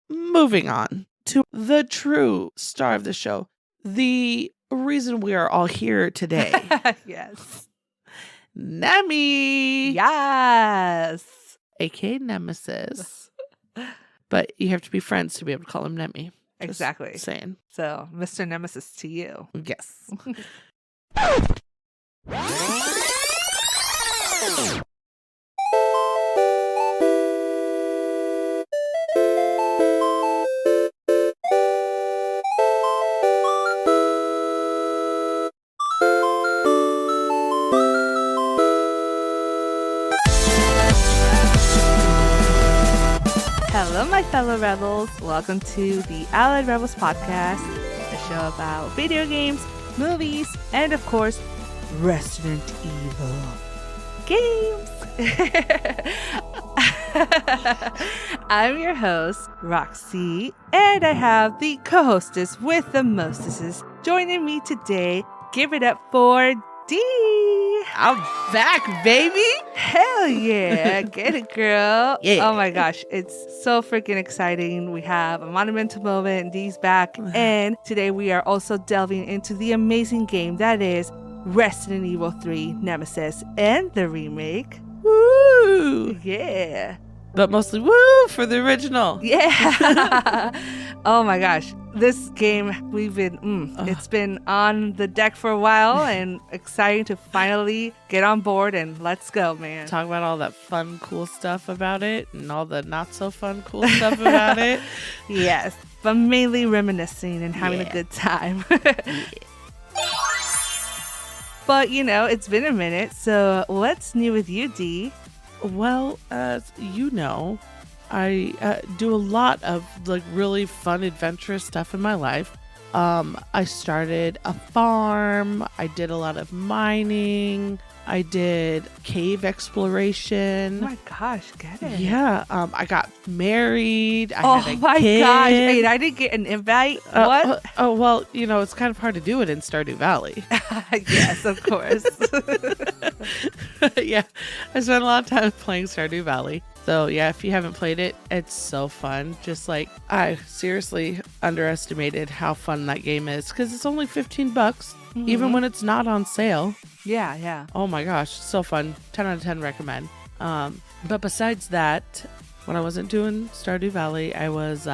moving on to the true star of the show. The reason we are all here today. Yes. Nemi. Yes. A.k.a. Nemesis. But you have to be friends to be able to call him Nemi. Just Exactly. saying. So, Mr. Nemesis to you. Yes. Hello, my fellow rebels. Welcome to the Allied Rebels podcast, a show about video games, movies, and of course, Resident Evil games. I'm your host, Roxxy, and I have the co-hostess with the mostesses joining me today. Give it up for D. I'm back, baby. Hell yeah. Get it, girl. Yeah. Oh my gosh. It's so freaking exciting. We have a monumental moment. D's back. And today we are also delving into the amazing game that is Resident Evil 3 Nemesis and the remake. Woo. Yeah. But mostly woo for the original. Yeah. Oh my gosh. This game, it's been on the deck for a while and exciting to finally get on board and let's go, man. Talk about all that fun, cool stuff about it and all the not so fun, cool stuff about it. Yes, but mainly reminiscing and having a good time. But, it's been a minute, so what's new with you, D? Well, as you know, I do a lot of really fun, adventurous stuff in my life. I started a farm. I did a lot of mining. I did cave exploration. Oh my gosh, get it. Yeah. I got married. I had a my kid. gosh. Wait, I didn't get an invite. What? Well, it's kind of hard to do it in Stardew Valley. Yes, of course. Yeah. I spent a lot of time playing Stardew Valley. So yeah, if you haven't played it, it's so fun. Just I seriously underestimated how fun that game is because it's only $15, even when it's not on sale. Yeah. Oh my gosh, so fun. 10 out of 10 recommend. But besides that, when I wasn't doing Stardew Valley, I was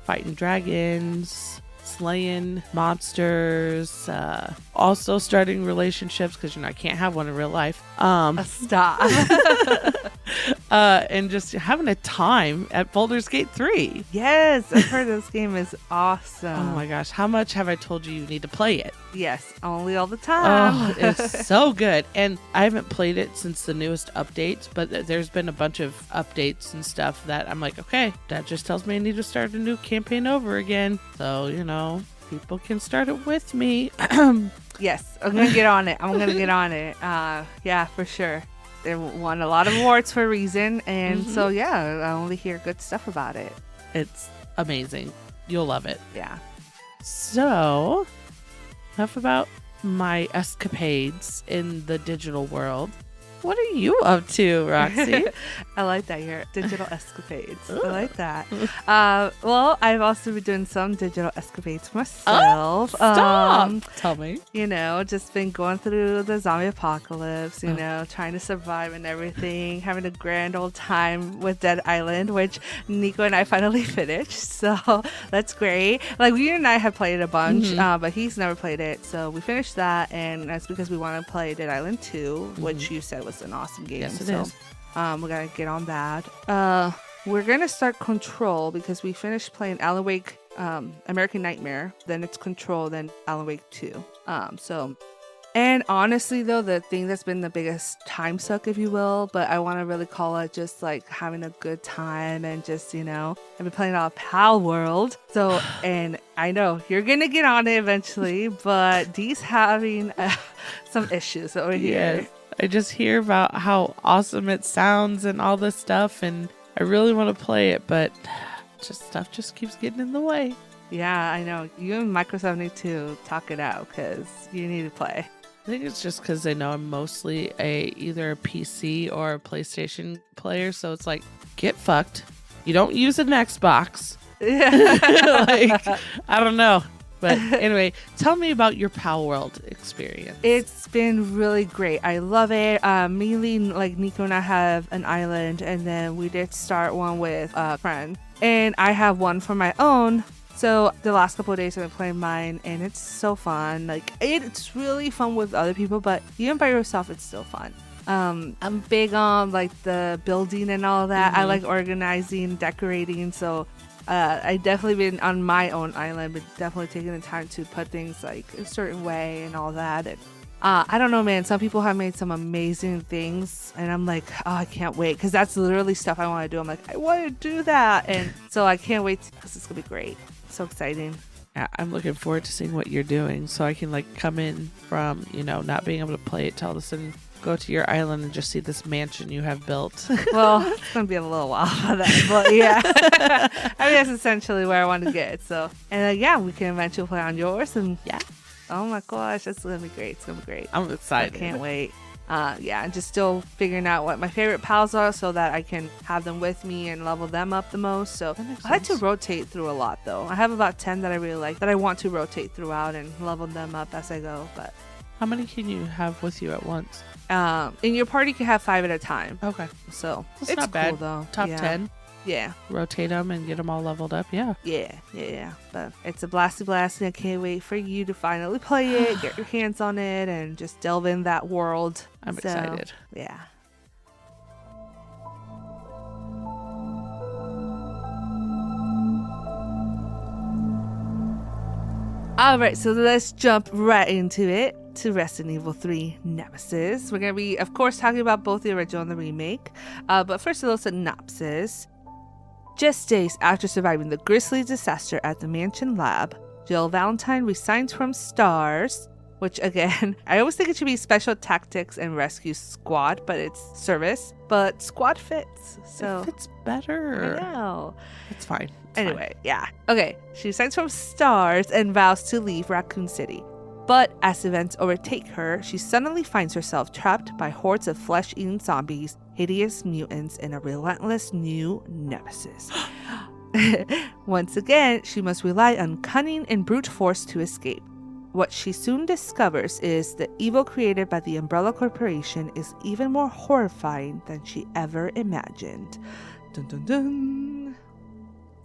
fighting dragons, slaying monsters, also starting relationships because I can't have one in real life. Stop. And just having a time at Baldur's Gate 3. Yes, I've heard this game is awesome. Oh my gosh, how much have I told you need to play it? Yes, only all the time. Oh, it's so good. And I haven't played it since the newest updates, but there's been a bunch of updates and stuff that I'm like, okay, that just tells me I need to start a new campaign over again. So, people can start it with me. Yes, I'm going to get on it. Yeah, for sure. They won a lot of awards for a reason. And so, yeah, I only hear good stuff about it. It's amazing. You'll love it. Yeah. So, enough about my escapades in the digital world. What are you up to, Roxy? I like that, your digital escapades. I like that. Well, I've also been doing some digital escapades myself. Stop! Tell me. Just been going through the zombie apocalypse, trying to survive and everything, having a grand old time with Dead Island, which Nico and I finally finished. So that's great. You and I have played it a bunch, but he's never played it. So we finished that, and that's because we want to play Dead Island 2, which you said was an awesome game. Yes, it is. We gotta get on that. We're gonna start Control because we finished playing Alan Wake, American Nightmare. Then it's Control, then Alan Wake 2. And honestly, though, the thing that's been the biggest time suck, if you will, but I want to really call it just having a good time and just, I've been playing a lot of Pal World. So, and I know you're gonna get on it eventually, but Dee's having some issues over here. Yes. I just hear about how awesome it sounds and all this stuff, and I really want to play it, but stuff just keeps getting in the way. Yeah, I know. You and Microsoft need to talk it out because you need to play. I think it's just because they know I'm mostly either a PC or a PlayStation player, so it's get fucked. You don't use an Xbox. Like, I don't know. But anyway, tell me about your Pal World experience. It's been really great. I love it. Mainly, like, Nico and I have an island, and then we did start one with a friend. And I have one for my own. So the last couple of days I've been playing mine, and it's so fun. Like, it's really fun with other people, but even by yourself, it's still fun. I'm big on, like, the building and all that. I like organizing, decorating, so I definitely been on my own island, but definitely taking the time to put things like a certain way and all that. And I don't know, man. Some people have made some amazing things, and I'm like, oh, I can't wait, because that's literally stuff I want to do. I'm like, I want to do that, and so I can't wait because it's gonna be great. So exciting. Yeah, I'm looking forward to seeing what you're doing, so I can like come in from not being able to play it to all of a sudden go to your island and just see this mansion you have built. Well, it's gonna be a little while for that, but yeah. I mean, that's essentially where I want to get. So, and yeah, we can eventually play on yours, and Yeah. oh my gosh, it's gonna be great. It's gonna be great. I'm excited. I can't wait. Yeah, and just still figuring out what my favorite pals are so that I can have them with me and level them up the most. So I like to rotate through a lot, though. I have about 10 that I really like that I want to rotate throughout and level them up as I go. But How many can you have with you at once? in your party, you can have 5 at a time. Okay. So It's it's not bad. cool, though. Top Yeah. 10. Yeah. Rotate them and get them all leveled up. Yeah. Yeah. But it's a blasty. I can't wait for you to finally play it, get your hands on it, and just delve in that world. I'm So, excited. Yeah. All right, so let's jump right into it, to Resident Evil 3 Nemesis. We're going to be, of course, talking about both the original and the remake. But first, a little synopsis. Just days after surviving the grisly disaster at the Mansion Lab, Jill Valentine resigns from S.T.A.R.S, which, again, I always think it should be Special Tactics and Rescue Squad, but it's service. But squad fits, so It fits better. I know. It's fine. Anyway, yeah. Okay, she resigns from S.T.A.R.S and vows to leave Racoon City. But as events overtake her, she suddenly finds herself trapped by hordes of flesh-eating zombies, hideous mutants, and a relentless new nemesis. Once again, she must rely on cunning and brute force to escape. What she soon discovers is the evil created by the Umbrella Corporation is even more horrifying than she ever imagined. Dun dun dun.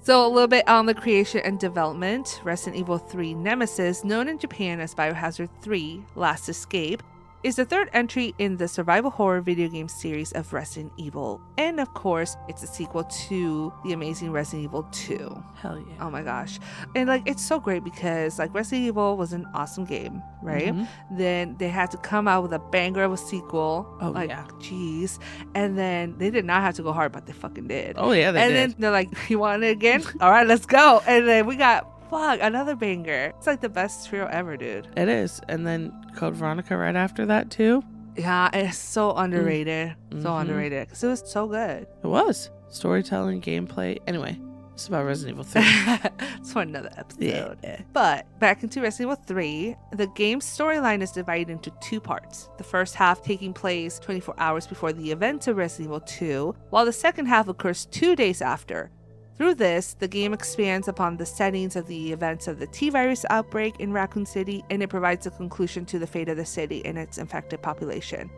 So a little bit on the creation and development. Resident Evil 3 Nemesis, known in Japan as Biohazard 3 Last Escape, is the third entry in the survival horror video game series of Resident Evil. And of course, it's a sequel to the amazing Resident Evil 2. Hell yeah. Oh my gosh. And like, it's so great because like Resident Evil was an awesome game, right? Then they had to come out with a banger of a sequel. Oh, like, yeah. jeez. And then they did not have to go hard, but they fucking did. Oh, yeah, they and did. then they're like, you want it again? All right, let's go. And then we got, another banger. It's like the best trio ever, dude. It is. And then Code Veronica right after that, too. Yeah, it's so underrated. So underrated. Because it was so good. It was. Storytelling, gameplay. Anyway, it's about Resident Evil 3. It's for another episode. Yeah. But back into Resident Evil 3, the game's storyline is divided into 2 parts. The first half taking place 24 hours before the events of Resident Evil 2, while the second half occurs 2 days after. Through this, the game expands upon the settings of the events of the T-virus outbreak in Racoon City, and it provides a conclusion to the fate of the city and its infected population.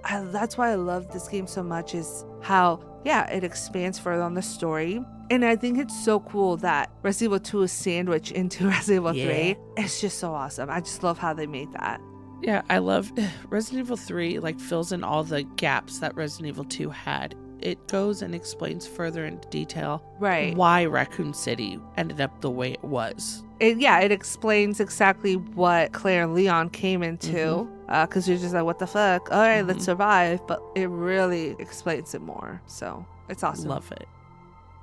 That's why I love this game so much, is how, it expands further on the story. And I think it's so cool that Resident Evil 2 is sandwiched into Resident Evil 3. It's just so awesome. I just love how they made that. Yeah, I love Resident Evil 3, like, fills in all the gaps that Resident Evil 2 had. It goes and explains further into detail why Racoon City ended up the way it was. It explains exactly what Claire and Leon came into, because you're just like, what the fuck? All right, let's survive. But it really explains it more. So it's awesome. Love it.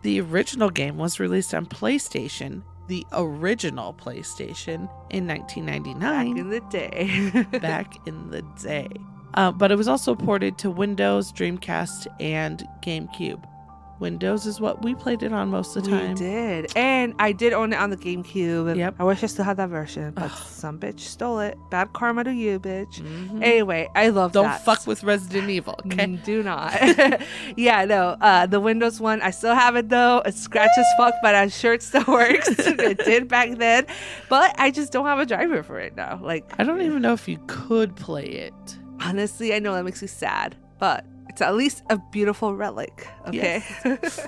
The original game was released on PlayStation, the original PlayStation, in 1999. Back in the day. Back in the day. But it was also ported to Windows, Dreamcast, and GameCube, Windows is what we played it on most of the time. We did. And I did own it on the GameCube. And Yep. I wish I still had that version, but some bitch stole it. Bad karma to you, bitch. Mhm. Anyway, I love that. Don't fuck with Resident Evil, okay? Do not. Yeah, no. The Windows one, I still have it though. It's scratch as fuck, but I'm sure it still works. It did back then. But I just don't have a driver for it now. Like, I don't even know if you could play it. honestly, I know that makes you sad, but it's at least a beautiful relic. Okay. Yes.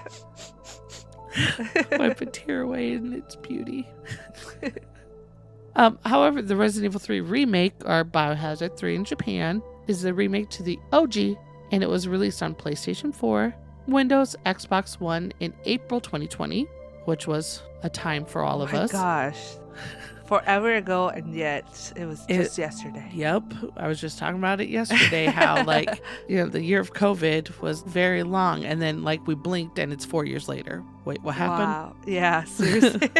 Wipe a tear away in its beauty. However, the Resident Evil 3 remake, or Biohazard 3 in Japan, is a remake to the OG, and it was released on PlayStation 4, Windows, Xbox One in April 2020, which was a time for all of us. Gosh. Forever ago, and yet it was just yesterday. Yep. I was just talking about it yesterday, how like, the year of COVID was very long, and then like we blinked and it's 4 years later. Wait, what happened? Wow. Yeah, seriously.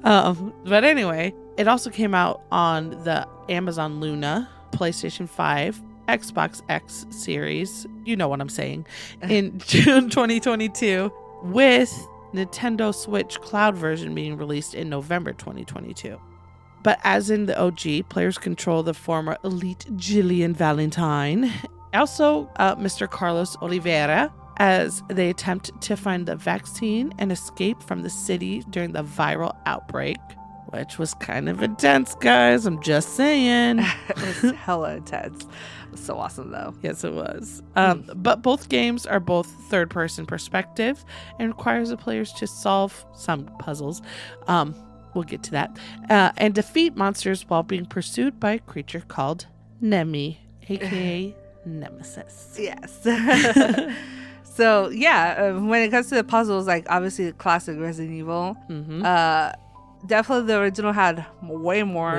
But anyway, it also came out on the Amazon Luna, PlayStation 5, Xbox X series, you know what I'm saying, in June 2022, with Nintendo Switch Cloud version being released in November 2022. But as in the OG, players control the former elite Jillian Valentine, also Mr. Carlos Oliveira, as they attempt to find the vaccine and escape from the city during the viral outbreak, which was kind of intense, guys. I'm just saying. It was hella intense. It was so awesome, though. Yes, it was. But both games are both third-person perspective and requires the players to solve some puzzles. We'll get to that. And defeat monsters while being pursued by a creature called Nemi, aka Nemesis. Yes. So, yeah, when it comes to the puzzles, like, obviously the classic Resident Evil, definitely the original had way more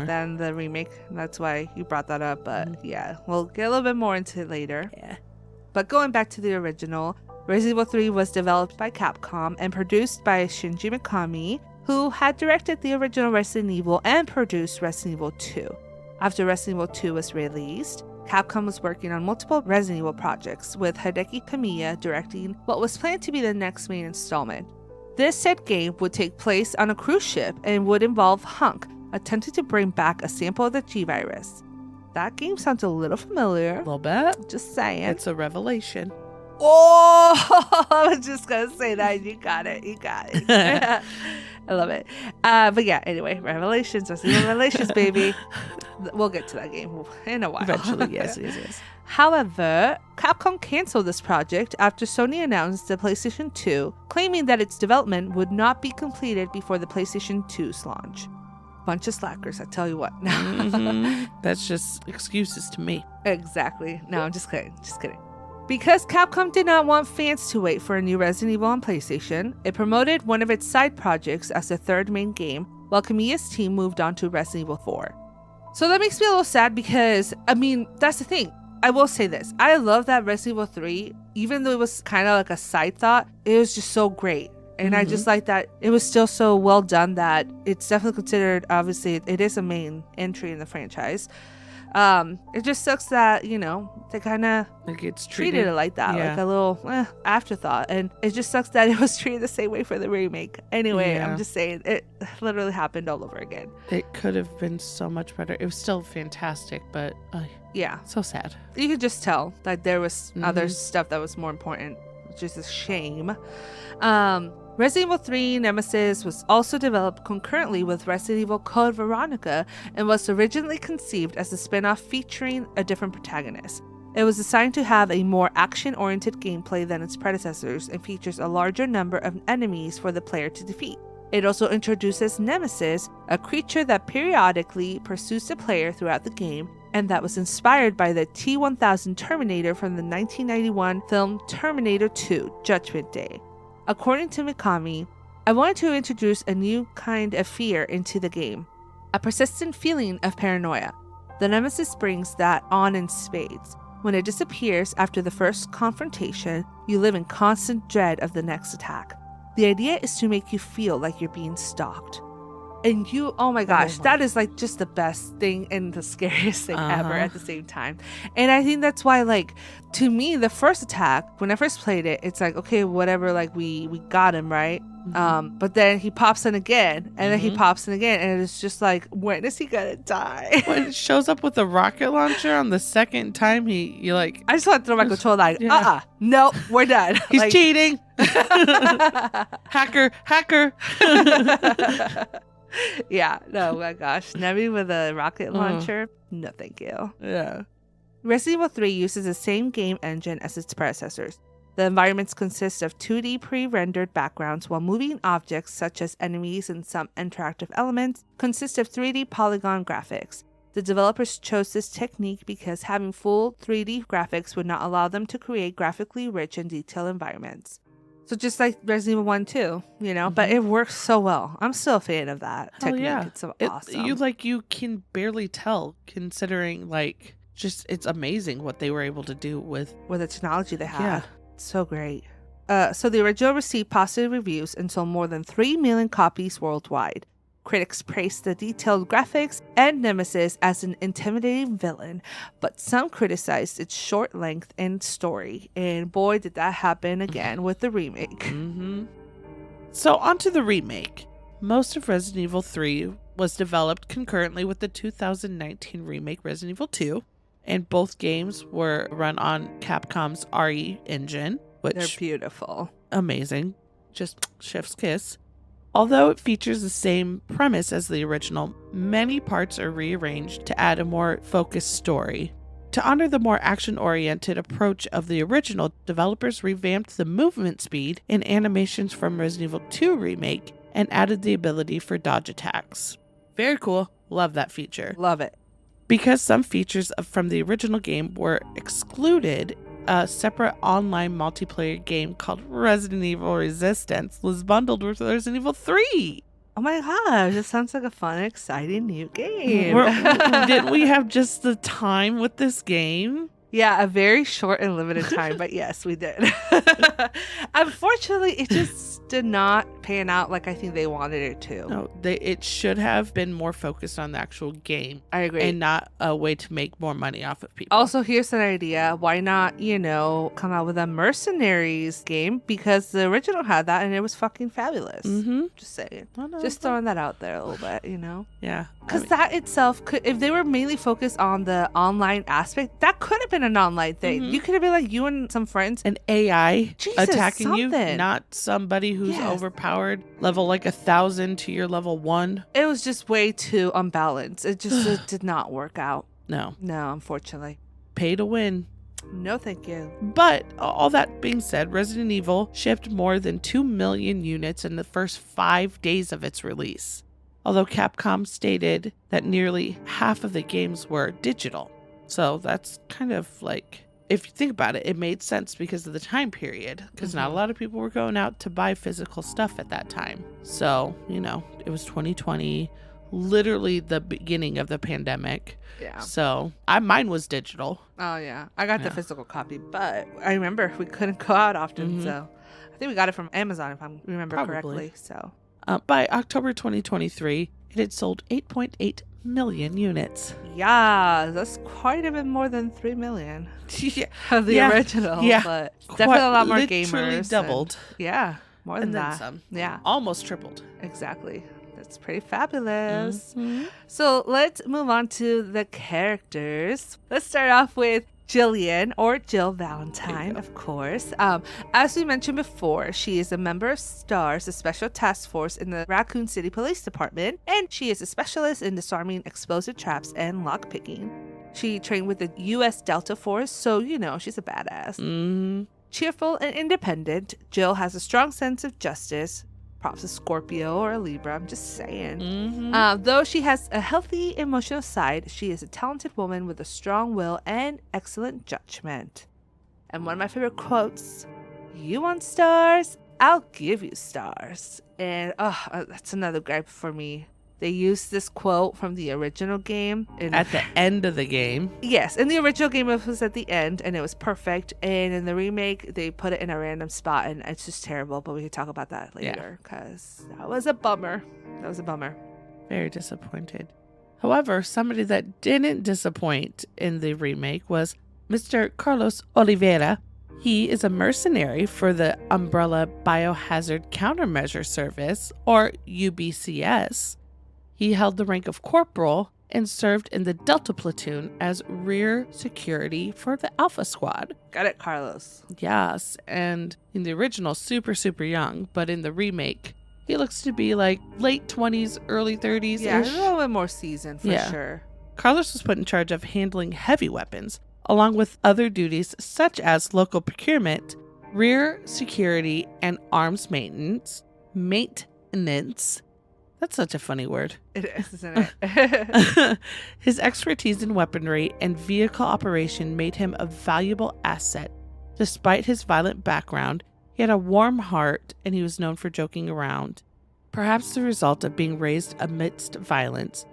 than the remake. That's why you brought that up. But yeah, we'll get a little bit more into it later. Yeah. But going back to the original, Resident Evil 3 was developed by Capcom and produced by Shinji Mikami, who had directed the original Resident Evil and produced Resident Evil 2. After Resident Evil 2 was released, Capcom was working on multiple Resident Evil projects, with Hideki Kamiya directing what was planned to be the next main installment. This said game would take place on a cruise ship and would involve Hunk attempting to bring back a sample of the G-Virus. That game sounds a little familiar. A little bit. Just saying. It's a revelation. Oh, I was just going to say that. You got it. You got it. I love it. But yeah, anyway, Revelations. Revelations, baby. We'll get to that game in a while. Eventually, yes. However, Capcom canceled this project after Sony announced the PlayStation 2, claiming that its development would not be completed before the PlayStation 2's launch. Bunch of slackers, I tell you what. That's just excuses to me. Exactly. No, I'm just kidding. Just kidding. Because Capcom did not want fans to wait for a new Resident Evil on PlayStation, it promoted one of its side projects as the third main game, while Kamiya's team moved on to Resident Evil 4. So that makes me a little sad because, I mean, that's the thing. I will say this. I love that Resident Evil 3, even though it was kind of like a side thought, it was just so great. And I just like that it was still so well done that it's definitely considered, obviously, it is a main entry in the franchise. It just sucks that, they kind of like it's treated it like that, like a little afterthought. And it just sucks that it was treated the same way for the remake. Anyway, I'm just saying, it literally happened all over again. It could have been so much better. It was still fantastic, but yeah, so sad. You could just tell that there was other stuff that was more important, which is a shame. Resident Evil 3 Nemesis was also developed concurrently with Resident Evil Code Veronica and was originally conceived as a spin-off featuring a different protagonist. It was designed to have a more action-oriented gameplay than its predecessors and features a larger number of enemies for the player to defeat. It also introduces Nemesis, a creature that periodically pursues the player throughout the game, and that was inspired by the T-1000 Terminator from the 1991 film Terminator 2: Judgment Day. According to Mikami, I wanted to introduce a new kind of fear into the game, a persistent feeling of paranoia. The Nemesis brings that on in spades. When it disappears after the first confrontation, you live in constant dread of the next attack. The idea is to make you feel like you're being stalked. And oh my gosh, my. that is like just the best thing and the scariest thing ever Uh-huh. at the same time. And I think that's why, like, to me, the first attack, when I first played it, it's like, okay, whatever, like we got him, right? But then he pops in again, and then he pops in again, and it's just like, when is he gonna die? When it shows up with a rocket launcher on the second time, you're like, I just want to throw my controller like, Yeah. no, we're done. he's Like, cheating. Hacker. yeah, no, my gosh. Nemi with a rocket launcher? No, thank you. Yeah. Resident Evil 3 uses the same game engine as its predecessors. The environments consist of 2D pre-rendered backgrounds, while moving objects such as enemies and some interactive elements consist of 3D polygon graphics. The developers chose this technique because having full 3D graphics would not allow them to create graphically rich and detailed environments. So just like Resident Evil 1 too, but it works so well. I'm still a fan of that technique. Yeah. It's so awesome. You can barely tell, considering it's amazing what they were able to do with the technology they had. Yeah. So great. So the original received positive reviews and sold more than 3 million copies worldwide. Critics praised the detailed graphics and Nemesis as an intimidating villain, but some criticized its short length and story. And boy, did that happen again with the remake. So onto the remake. Most of Resident Evil 3 was developed concurrently with the 2019 remake Resident Evil 2, and both games were run on Capcom's RE engine, which They're beautiful. Amazing. Just chef's kiss. Although it features the same premise as the original, many parts are rearranged to add a more focused story. To honor the more action-oriented approach of the original, developers revamped the movement speed and animations from Resident Evil 2 Remake and added the ability for dodge attacks. Very cool. Love that feature. Love it. Because some features from the original game were excluded, a separate online multiplayer game called Resident Evil Resistance was bundled with Resident Evil 3. Oh my gosh, this sounds like a fun, exciting new game. Didn't we have just the time with this game? Yeah, a very short and limited time, but yes, we did. Unfortunately, it just did not pan out like I think they wanted it to. No, it should have been more focused on the actual game. I agree. And not a way to make more money off of people. Also, here's an idea. Why not, come out with a Mercenaries game? Because the original had that and it was fucking fabulous. Just saying. Just throwing that out there a little bit, Yeah. Because that itself could, if they were mainly focused on the online aspect, that could have been an online thing. You could have been like you and some friends. An AI Jesus, attacking you, something. not somebody who's overpowered, level 1,000 to your level 1. It was just way too unbalanced. It just did not work out. No, unfortunately. pay to win. No, thank you. But all that being said, Resident Evil shipped more than 2 million units in the first 5 days of its release. Although Capcom stated that nearly half of the games were digital. So that's kind of like, if you think about it, it made sense because of the time period. Because not a lot of people were going out to buy physical stuff at that time. So, it was 2020, literally the beginning of the pandemic. Yeah. So mine was digital. Oh, yeah. I got the physical copy, but I remember we couldn't go out often. So I think we got it from Amazon, if I remember correctly. So. By October 2023, it had sold 8.8 million units. Yeah, that's quite a bit more than 3 million Yeah. of the original. Yeah, but definitely a lot more gamers. Literally doubled. More than that. Then some. Yeah, almost tripled. Exactly. That's pretty fabulous. So let's move on to the characters. Let's start off with Jillian, or Jill Valentine, of course. As we mentioned before, she is a member of S.T.A.R.S, a special task force in the Racoon City Police Department, and she is a specialist in disarming explosive traps and lockpicking. She trained with the U.S. Delta Force, so she's a badass. Cheerful and independent, Jill has a strong sense of justice. Props a Scorpio or a Libra, I'm just saying. Though she has a healthy emotional side, she is a talented woman with a strong will and excellent judgment. And one of my favorite quotes, "You want stars? I'll give you stars." And that's another gripe for me. They used this quote from the original game. At the end of the game. Yes, in the original game it was at the end and it was perfect. And in the remake, they put it in a random spot and it's just terrible. But we can talk about that later because that was a bummer. Very disappointed. However, somebody that didn't disappoint in the remake was Mr. Carlos Oliveira. He is a mercenary for the Umbrella Biohazard Countermeasure Service, or UBCS. He held the rank of corporal and served in the Delta Platoon as rear security for the Alpha Squad. Got it, Carlos. Yes, and in the original, super, super young, but in the remake, he looks to be like late 20s, early 30s. Yeah, a little bit more seasoned for sure. Carlos was put in charge of handling heavy weapons, along with other duties such as local procurement, rear security, and arms maintenance. That's such a funny word. It is, isn't it? His expertise in weaponry and vehicle operation made him a valuable asset. Despite his violent background, he had a warm heart and he was known for joking around. Perhaps the result of being raised amidst violence,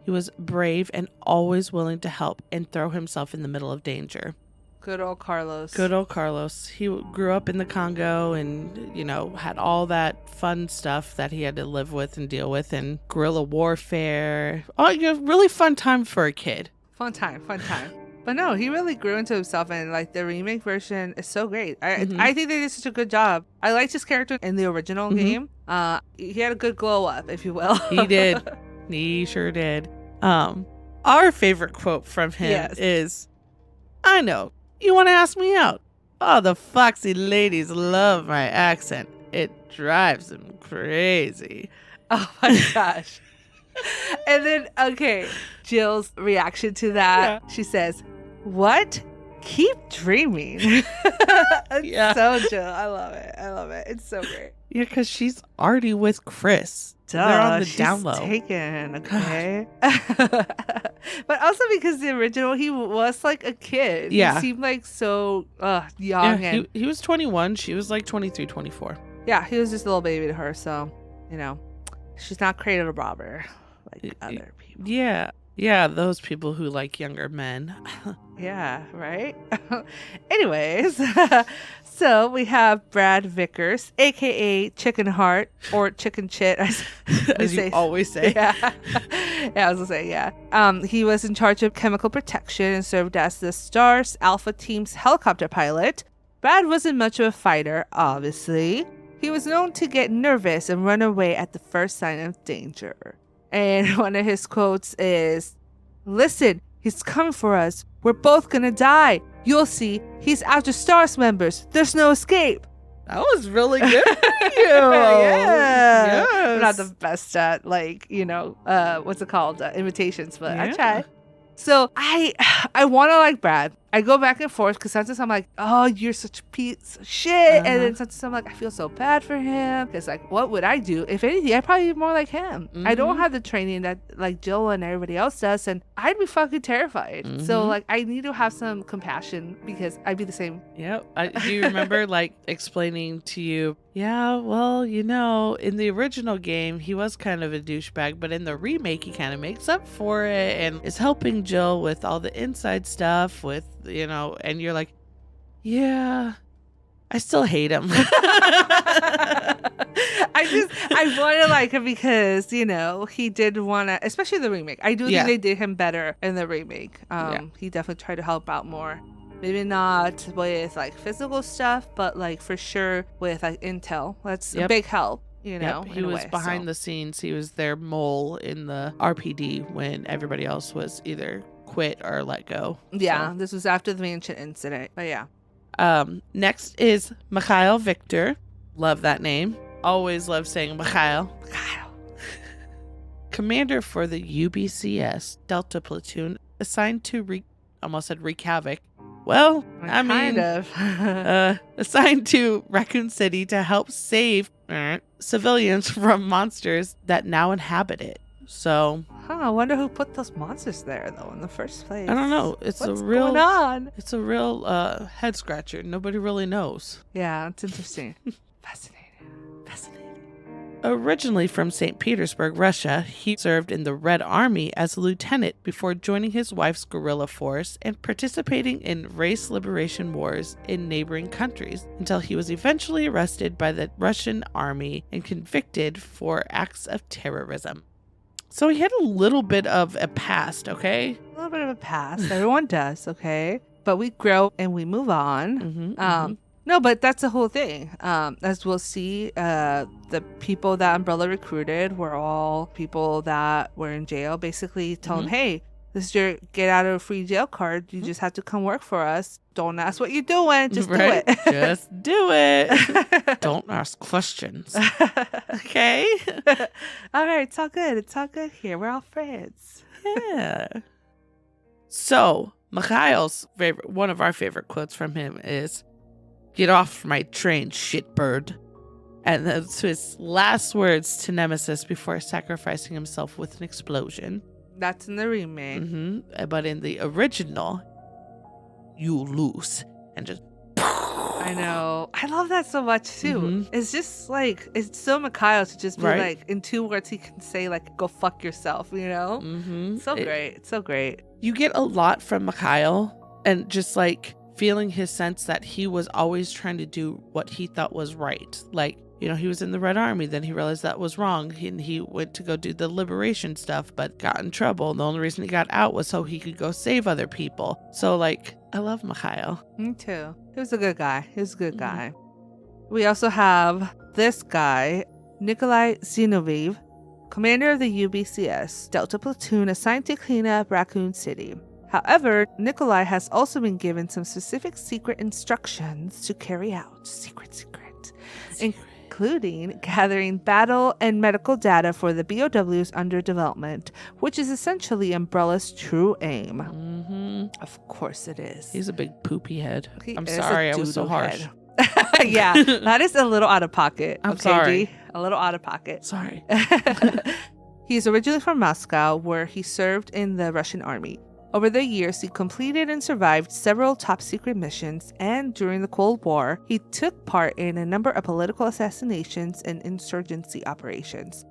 he was brave and always willing to help and throw himself in the middle of danger. Good old Carlos. Good old Carlos. He grew up in the Congo and, had all that fun stuff that he had to live with and deal with, and guerrilla warfare. Oh, really fun time for a kid. Fun time. But no, he really grew into himself, and like the remake version is so great. I think they did such a good job. I liked his character in the original game. He had a good glow up, if you will. He did. He sure did. Our favorite quote from him is, "I know. You want to ask me out? Oh, the foxy ladies love my accent. It drives them crazy." Oh my gosh. And then, okay, Jill's reaction to that. Yeah. She says, "What? Keep dreaming." So Jill. I love it. It's so great. Yeah, because she's already with Chris. Duh, they're on the she's down low. Taken, okay? But also because the original, he was like a kid. Yeah. He seemed like so young. Yeah, he was 21. She was like 23, 24. Yeah, he was just a little baby to her. So, she's not cradle robber like other people. Yeah. Yeah, those people who like younger men. Yeah, right? Anyways, so we have Brad Vickers, a.k.a. Chicken Heart, or Chicken Chit, as you always say. Yeah, I was going to say, yeah. He was in charge of chemical protection and served as the S.T.A.R.S Alpha Team's helicopter pilot. Brad wasn't much of a fighter, obviously. He was known to get nervous and run away at the first sign of danger. And one of his quotes is, "Listen, he's coming for us. We're both gonna die. You'll see. He's after S.T.A.R.S members. There's no escape." That was really good for you. Yeah. I'm not the best at, what's it called? Imitations, but I try. So I want to like Brad. I go back and forth because sometimes I'm like, "Oh, you're such a piece of shit," and then sometimes I'm like, I feel so bad for him because what would I do? If anything, I'd probably be more like him. I don't have the training that like Jill and everybody else does, and I'd be fucking terrified. So I need to have some compassion because I'd be the same. Yeah. Do you remember explaining to you? Yeah, well, in the original game, he was kind of a douchebag, but in the remake, he kind of makes up for it and is helping Jill with all the inside stuff with, and you're like, yeah, I still hate him. I want to like him because, he did want to, especially the remake. I do think they did him better in the remake. He definitely tried to help out more. Maybe not with physical stuff, but for sure with intel. That's a big help, He was behind the scenes. He was their mole in the RPD when everybody else was either quit or let go. Yeah, this was after the mansion incident. But yeah. Next is Mikhail Victor. Love that name. Always love saying Mikhail. Commander for the UBCS Delta Platoon, assigned to almost said wreak havoc. Well, assigned to Racoon City to help save civilians from monsters that now inhabit it. So, I wonder who put those monsters there, though, in the first place. I don't know. What's going on? It's a real head scratcher. Nobody really knows. Yeah, it's interesting. Fascinating. Originally from St. Petersburg, Russia, he served in the Red Army as a lieutenant before joining his wife's guerrilla force and participating in race liberation wars in neighboring countries until he was eventually arrested by the Russian army and convicted for acts of terrorism. So he had a little bit of a past, okay? A little bit of a past. Everyone does, okay? But we grow and we move on. No, but that's the whole thing. As we'll see, the people that Umbrella recruited were all people that were in jail. Basically tell them, hey, this is your get out of free jail card. You just have to come work for us. Don't ask what you're doing. Just do it. Just do it. Don't ask questions. Okay? All right. It's all good. It's all good here. We're all friends. Yeah. So, Mikhail's one of our favorite quotes from him is, "Get off my train, shitbird." And that's his last words to Nemesis before sacrificing himself with an explosion. That's in the remake. But in the original, you lose. And just... I know. I love that so much, too. It's just like, it's so Mikhail to just be like, in 2 words, he can say, like, go fuck yourself, you know? So great. It's so great. You get a lot from Mikhail, and just like feeling his sense that he was always trying to do what he thought was right. Like, you know, he was in the Red Army, then he realized that was wrong, and he went to go do the liberation stuff, but got in trouble. And the only reason he got out was so he could go save other people. So, like, I love Mikhail. Me too. He was a good guy. We also have this guy, Nikolai Zinoviev, commander of the UBCS, Delta Platoon assigned to clean up Racoon City. However, Nikolai has also been given some specific secret instructions to carry out. Secret. Including gathering battle and medical data for the BOWs under development, which is essentially Umbrella's true aim. Of course it is. He's a big poopy head. I'm sorry I was so harsh. Yeah, that is a little out of pocket. I'm sorry. G? A little out of pocket. Sorry. He's originally from Moscow, where he served in the Russian army. Over the years, he completed and survived several top-secret missions, and during the Cold War, he took part in a number of political assassinations and insurgency operations.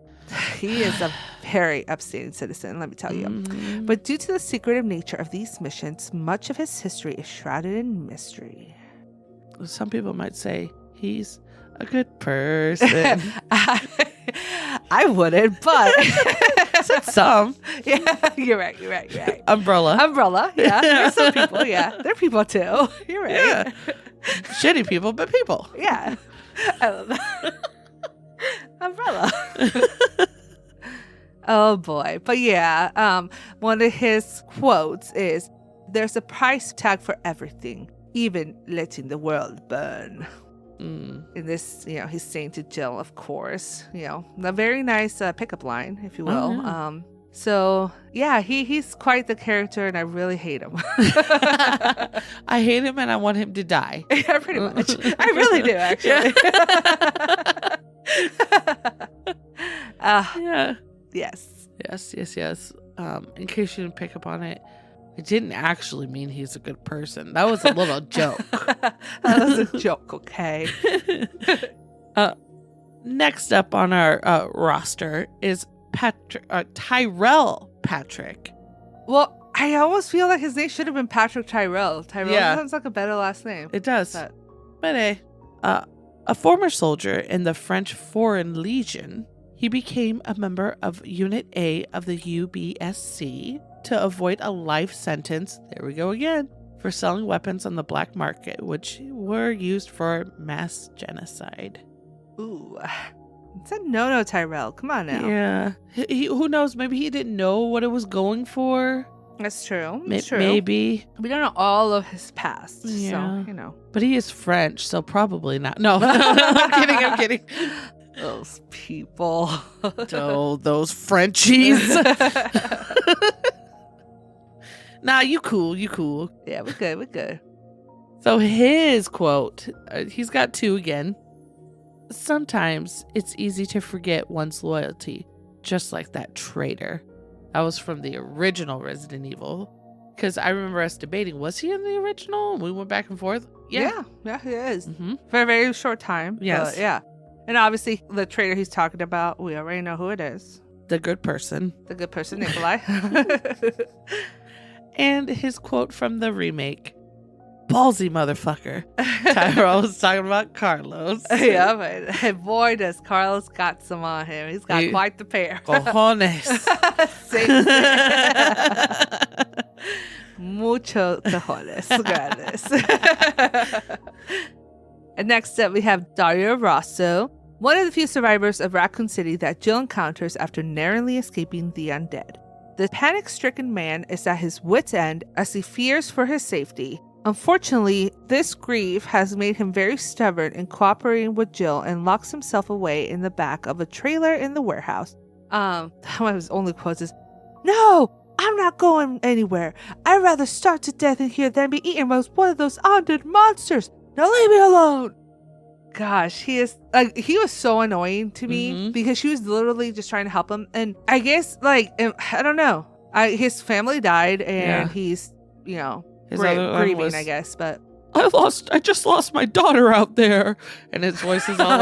He is a very upstanding citizen, let me tell you. But due to the secretive nature of these missions, much of his history is shrouded in mystery. Some people might say he's a good person. I wouldn't, but... Some. Yeah, you're right. Umbrella. Yeah. There's some people, yeah. They're people too. You're right. Yeah. Shitty people, but people. Yeah. I love that. Umbrella. Oh boy. But yeah, one of his quotes is, "There's a price tag for everything, even letting the world burn." In this, you know, he's saying to Jill, of course, you know, a very nice pickup line, if you will. So yeah, he's quite the character, and I really hate him. I hate him, and I want him to die. Yeah, pretty much. I really do, actually. Yeah. Yes. In case you didn't pick up on it, I didn't actually mean he's a good person. That was a little joke. That was a joke, okay? Next up on our roster is Tyrell Patrick. Well, I almost feel like his name should have been Patrick Tyrell. Tyrell sounds like a better last name. It does. But a former soldier in the French Foreign Legion, he became a member of Unit A of the UBSC to avoid a life sentence, there we go again, for selling weapons on the black market, which were used for mass genocide. Ooh, it's a no-no, Tyrell. Come on now. Yeah. Who knows? Maybe he didn't know what it was going for. That's true. True. Maybe. We don't know all of his past, yeah. So, you know. But he is French, so probably not. No, I'm kidding. Those people. Oh, those Frenchies. Nah, you cool. Yeah, we're good. So his quote, he's got 2 again. "Sometimes it's easy to forget one's loyalty, just like that traitor." That was from the original Resident Evil. Because I remember us debating, was he in the original? We went back and forth. Yeah, he is. For a very short time. Yes. Yeah. And obviously, the traitor he's talking about, we already know who it is. The good person. Nikolai. And his quote from the remake, ballsy motherfucker. Tyrell was talking about Carlos. Yeah, but boy, does Carlos got some on him. He's got quite the pair. Cojones. Mucho cojones. Grandes. And next up, we have Dario Rosso, one of the few survivors of Racoon City that Jill encounters after narrowly escaping the undead. The panic-stricken man is at his wit's end as he fears for his safety. Unfortunately, this grief has made him very stubborn in cooperating with Jill and locks himself away in the back of a trailer in the warehouse. One of his only quotes is, "No, I'm not going anywhere. I'd rather starve to death in here than be eaten by one of those undead monsters. Now leave me alone." Gosh, he was so annoying to me because she was literally just trying to help him. And I guess, I don't know. His family died and he's, grieving, I guess. But I just lost my daughter out there. And his voice is all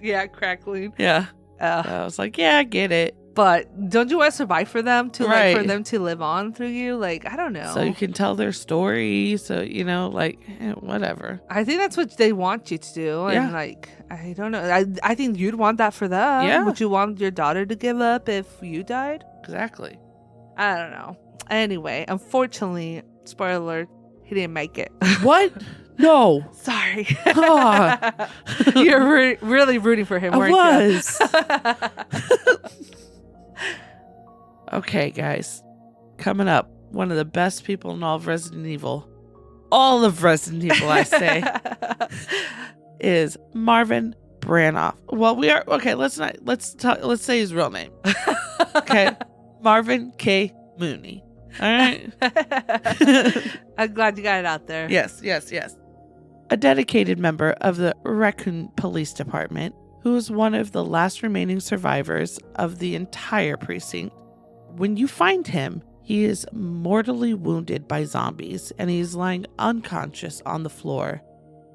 yeah, crackling. Yeah. I was like, yeah, I get it. But don't you want to survive for them for them to live on through you? I don't know. So you can tell their story. So, whatever. I think that's what they want you to do. And I don't know. I think you'd want that for them. Yeah. Would you want your daughter to give up if you died? Exactly. I don't know. Anyway, unfortunately, spoiler alert, he didn't make it. What? No. Sorry. Oh. You're really rooting for him, weren't you? I was. Okay, guys. Coming up, one of the best people in all of Resident Evil, all of Resident Evil, I say, is Marvin Branoff. Well, we are okay. Let's say his real name. Okay, Marvin K. Mooney. All right. I'm glad you got it out there. Yes. A dedicated member of the Racoon Police Department, who is one of the last remaining survivors of the entire precinct. When you find him, he is mortally wounded by zombies and he is lying unconscious on the floor.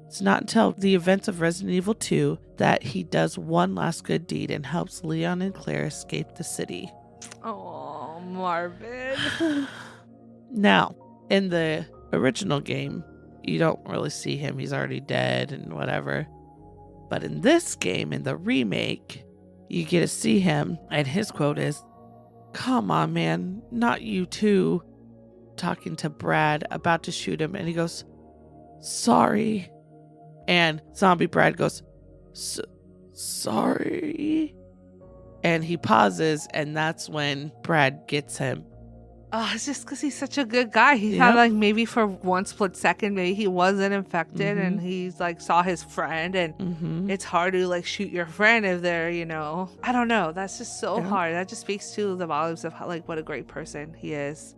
It's not until the events of Resident Evil 2 that he does one last good deed and helps Leon and Claire escape the city. Oh, Marvin. Now, in the original game, you don't really see him. He's already dead and whatever. But in this game, in the remake, you get to see him, and his quote is, "Come on, man, not you too," talking to Brad, about to shoot him, and he goes, "Sorry." And zombie Brad goes, "Sorry." And he pauses, and that's when Brad gets him. Oh, it's just because he's such a good guy. He thought maybe for one split second, maybe he wasn't infected and he's saw his friend and it's hard to shoot your friend if they're, I don't know. That's just so hard. That just speaks to the volumes of how, what a great person he is.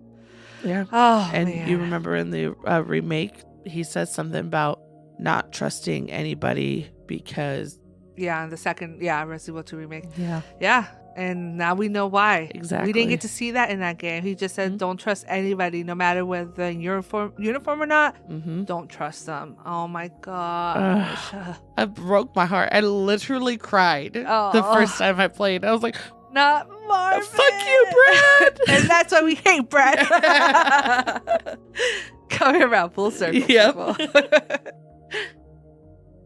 Yeah. Oh, and man. You remember in the remake, he says something about not trusting anybody because... Yeah, in the second, Resident Evil 2 remake. Yeah. Yeah. And now we know why. Exactly. We didn't get to see that in that game. He just said, don't trust anybody, no matter whether they're in uniform or not. Don't trust them. Oh my gosh. I broke my heart. I literally cried the first time I played. I was like, not Marvin. Fuck you, Brad. And that's why we hate Brad. Coming around full circle. Yep.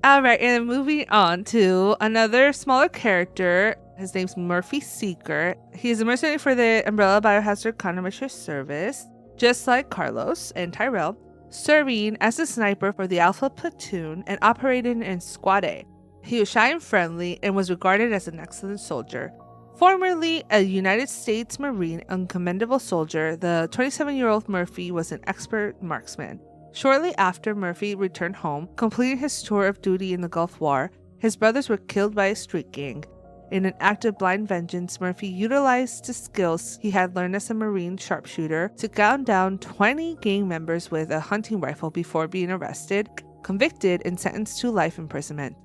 All right, and then moving on to another smaller character. His name's Murphy Seeker. He's a mercenary for the Umbrella Biohazard Countermeasure Service, just like Carlos and Tyrell, serving as a sniper for the Alpha Platoon and operating in Squad A. He was shy and friendly and was regarded as an excellent soldier. Formerly a United States Marine and commendable soldier, the 27-year-old Murphy was an expert marksman. Shortly after Murphy returned home, completing his tour of duty in the Gulf War, his brothers were killed by a street gang. In an act of blind vengeance, Murphy utilized the skills he had learned as a Marine sharpshooter to gun down 20 gang members with a hunting rifle before being arrested, convicted, and sentenced to life imprisonment.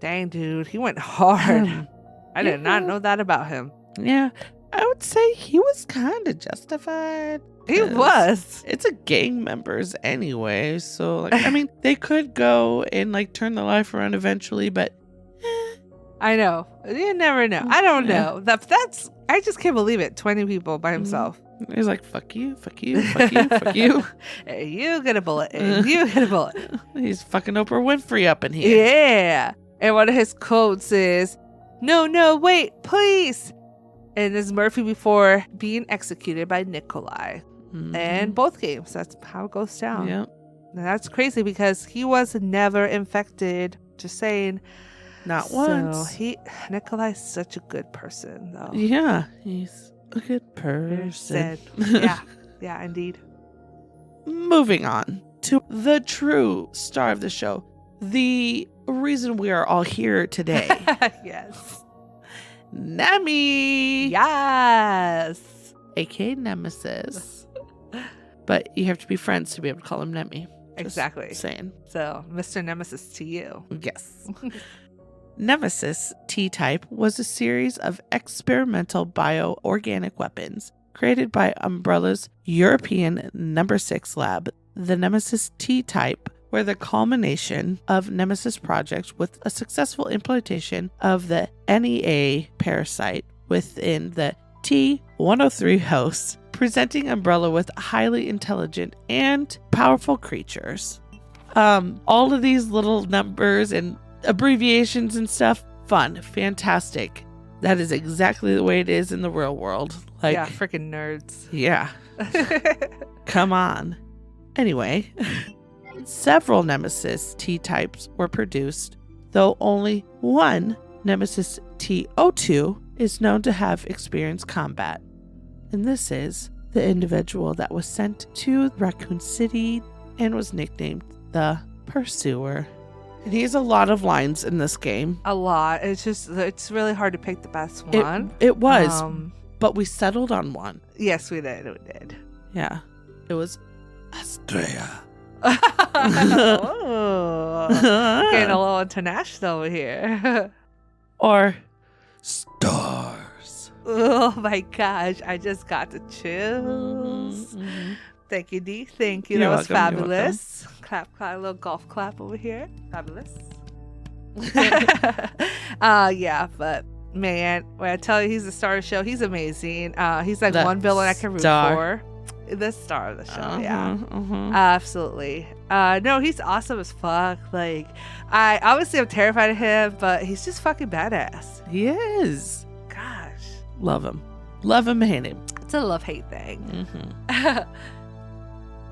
Dang, dude, he went hard. I did not know that about him. Yeah, I would say he was kind of justified. He was. It's a gang members anyway, so I mean, they could go and turn their life around eventually, but I know. You never know. I don't know. That's I just can't believe it. 20 people by himself. He's like, fuck you, fuck you, fuck you, fuck you. Hey, you get a bullet, and you get a bullet. He's fucking Oprah Winfrey up in here. Yeah. And one of his quotes is, no, wait, please. And it's Murphy before being executed by Nikolai. Mhm. And both games, that's how it goes down. Yep. And that's crazy because he was never infected. Just saying. Not once. So Nikolai's such a good person, though. Yeah, he's a good person. Yeah, indeed. Moving on to the true star of the show, the reason we are all here today. Yes. Nemi! Yes. aka Nemesis. But you have to be friends to be able to call him Nemi. Just Exactly. saying. So, Mr. Nemesis to you. Yes. Nemesis T-Type was a series of experimental bioorganic weapons created by Umbrella's European No. 6 lab. The Nemesis T-Type were the culmination of Nemesis projects with a successful implementation of the NEA parasite within the T-103 host, presenting Umbrella with highly intelligent and powerful creatures. All of these little numbers and abbreviations and stuff, fun, fantastic. That is exactly the way it is in the real world. Like, yeah, freaking nerds. Yeah. Come on. Anyway, several Nemesis T-types were produced, though only one, Nemesis T02, is known to have experienced combat. And this is the individual that was sent to Racoon City and was nicknamed the Pursuer. And he has a lot of lines in this game. A lot. It's really hard to pick the best one. It was, but we settled on one. Yes, we did. Yeah. It was S.T.A.R.S. Oh, getting a little international over here. Or S.T.A.R.S. Oh my gosh, I just got the chills. Mm-hmm. Thank you, Dee. Thank you. You're That was welcome, fabulous. Clap, a little golf clap over here. Fabulous. Yeah, but man, when I tell you he's the star of the show, he's amazing. He's like The one villain I can root star. for. The star of the show, yeah. Uh-huh. Absolutely. No, he's awesome as fuck. Like, I obviously I'm terrified of him, but he's just fucking badass. He is. Gosh. Love him. Love him, hate him. It's a love-hate thing. Mm-hmm.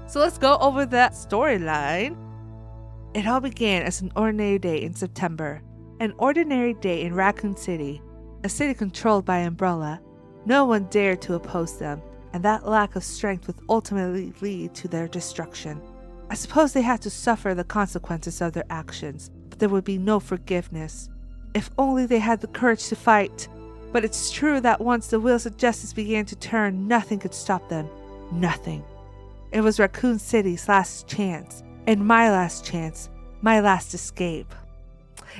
So let's go over that storyline. It all began as an ordinary day in September. An ordinary day in Racoon City, a city controlled by Umbrella. No one dared to oppose them, and that lack of strength would ultimately lead to their destruction. I suppose they had to suffer the consequences of their actions, but there would be no forgiveness. If only they had the courage to fight. But it's true that once the wheels of justice began to turn, nothing could stop them. Nothing. It was Racoon City's last chance, and my last chance, my last escape.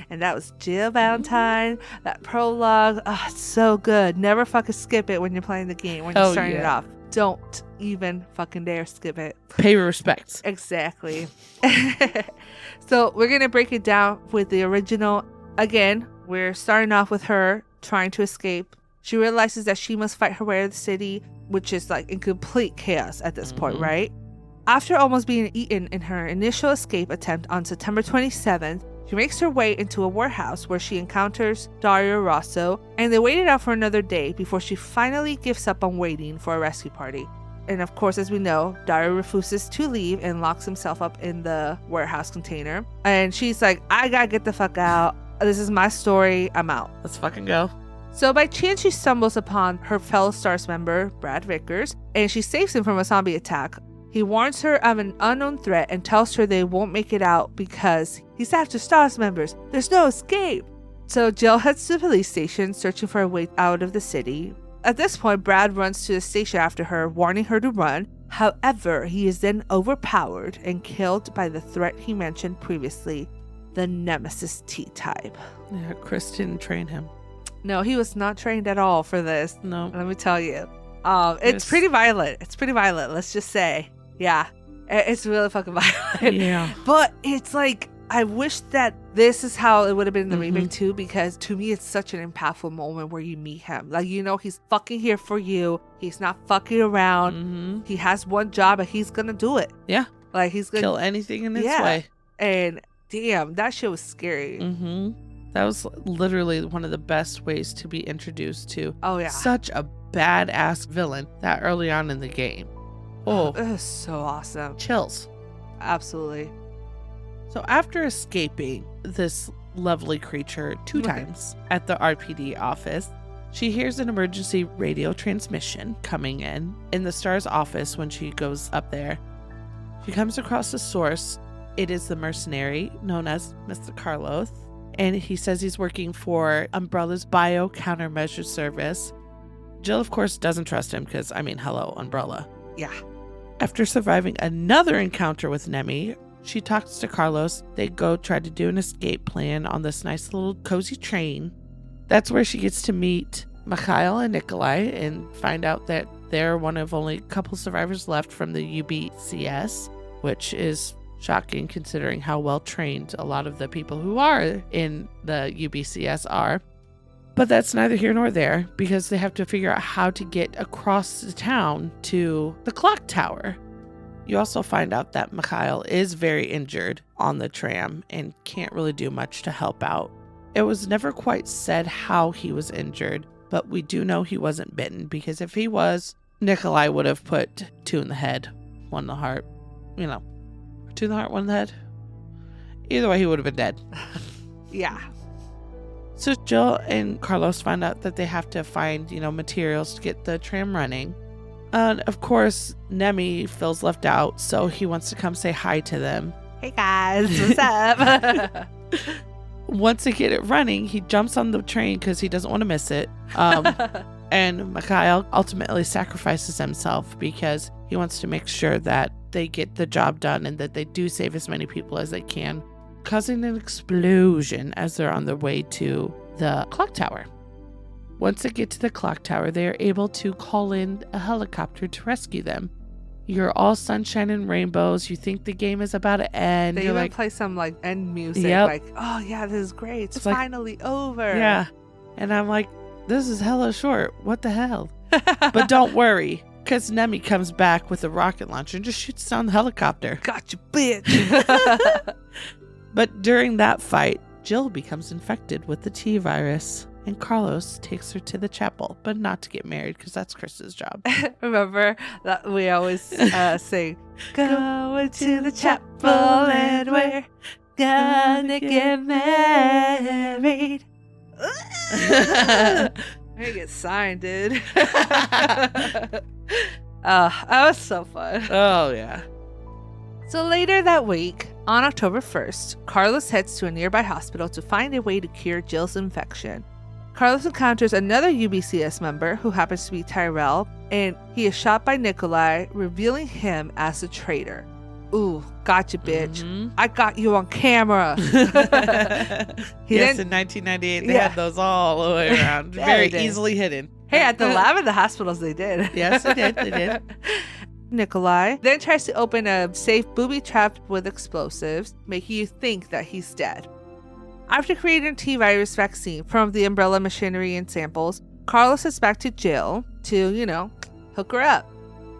And that was Jill Valentine, that prologue. Oh, it's so good. Never fucking skip it when you're playing the game, when you're starting it off. Don't even fucking dare skip it. Pay your respects. Exactly. So we're going to break it down with the original. Again, we're starting off with her trying to escape. She realizes that she must fight her way to the city, which is like in complete chaos at this point, right? After almost being eaten in her initial escape attempt on September 27th, she makes her way into a warehouse where she encounters Dario Rosso, and they wait it out for another day before she finally gives up on waiting for a rescue party. And of course, as we know, Dario refuses to leave and locks himself up in the warehouse container. And she's like, I gotta get the fuck out. This is my story. I'm out. Let's fucking go. So by chance, she stumbles upon her fellow S.T.A.R.S member, Brad Vickers, and she saves him from a zombie attack. He warns her of an unknown threat and tells her they won't make it out because he's after S.T.A.R.S members. There's no escape. So Jill heads to the police station, searching for a way out of the city. At this point, Brad runs to the station after her, warning her to run. However, he is then overpowered and killed by the threat he mentioned previously, the Nemesis T-type. Yeah, Chris didn't train him. No, he was not trained at all for this. No. Let me tell you. It's pretty violent. Let's just say. Yeah. It's really fucking violent. Yeah. But it's like I wish that this is how it would have been in the remake too, because to me, it's such an impactful moment where you meet him. Like, you know, he's fucking here for you. He's not fucking around. He has one job and he's gonna do it. Yeah. Like, he's gonna kill anything in its way. And damn, that shit was scary. That was literally one of the best ways to be introduced to such a badass villain that early on in the game. Oh, it was so awesome. Chills. Absolutely. So after escaping this lovely creature 2 times at the RPD office, she hears an emergency radio transmission coming in the S.T.A.R.S office. When she goes up there, she comes across the source. It is the mercenary known as Mr. Carlos, and he says he's working for Umbrella's bio countermeasure service. Jill, of course, doesn't trust him because, I mean, hello, Umbrella. Yeah. After surviving another encounter with Nemi, she talks to Carlos. They go try to do an escape plan on this nice little cozy train. That's where she gets to meet Mikhail and Nikolai and find out that they're one of only a couple survivors left from the UBCS, which is shocking considering how well trained a lot of the people who are in the UBCS are. But that's neither here nor there, because they have to figure out how to get across the town to the clock tower. You also find out that Mikhail is very injured on the tram and can't really do much to help out. It was never quite said how he was injured, but we do know he wasn't bitten, because if he was, Nikolai would have put 2 in the head, 1 in the heart. You know, 2 in the heart, 1 in the head. Either way, he would have been dead. Yeah. So Jill and Carlos find out that they have to find, materials to get the tram running. And of course, Nemi feels left out, so he wants to come say hi to them. Hey guys, what's up? Once they get it running, he jumps on the train because he doesn't want to miss it. And Mikhail ultimately sacrifices himself because he wants to make sure that they get the job done and that they do save as many people as they can, causing an explosion as they're on their way to the clock tower. Once they get to the clock tower, they are able to call in a helicopter to rescue them. You're all sunshine and rainbows. You think the game is about to end. They You're even play some end music. Yep. Like, oh yeah, this is great. It's like, finally over. Yeah. And I'm like, this is hella short. What the hell? But don't worry, because Nemi comes back with a rocket launcher and just shoots down the helicopter. Gotcha, bitch. But during that fight, Jill becomes infected with the T-virus. And Carlos takes her to the chapel, but not to get married because that's Chris's job. Remember that we always sing, going to the chapel and we're gonna get married. I get signed, dude. That was so fun. Oh, yeah. So later that week, on October 1st, Carlos heads to a nearby hospital to find a way to cure Jill's infection. Carlos encounters another UBCS member who happens to be Tyrell, and he is shot by Nikolai, revealing him as a traitor. Ooh, gotcha, bitch. I got you on camera. In 1998, they had those all the way around. Very easily hidden. Hey, at the lab and the hospitals, they did. Yes, they did. They did. Nikolai then tries to open a safe booby-trapped with explosives, making you think that he's dead. After creating a T-virus vaccine from the Umbrella machinery and samples, Carlos is back to Jill to, hook her up.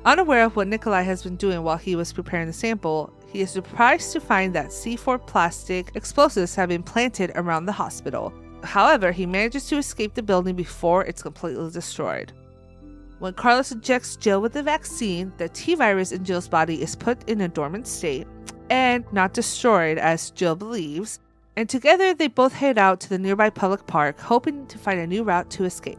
Unaware of what Nikolai has been doing while he was preparing the sample, he is surprised to find that C4 plastic explosives have been planted around the hospital. However, he manages to escape the building before it's completely destroyed. When Carlos injects Jill with the vaccine, the T-virus in Jill's body is put in a dormant state and not destroyed as Jill believes, and together they both head out to the nearby public park, hoping to find a new route to escape.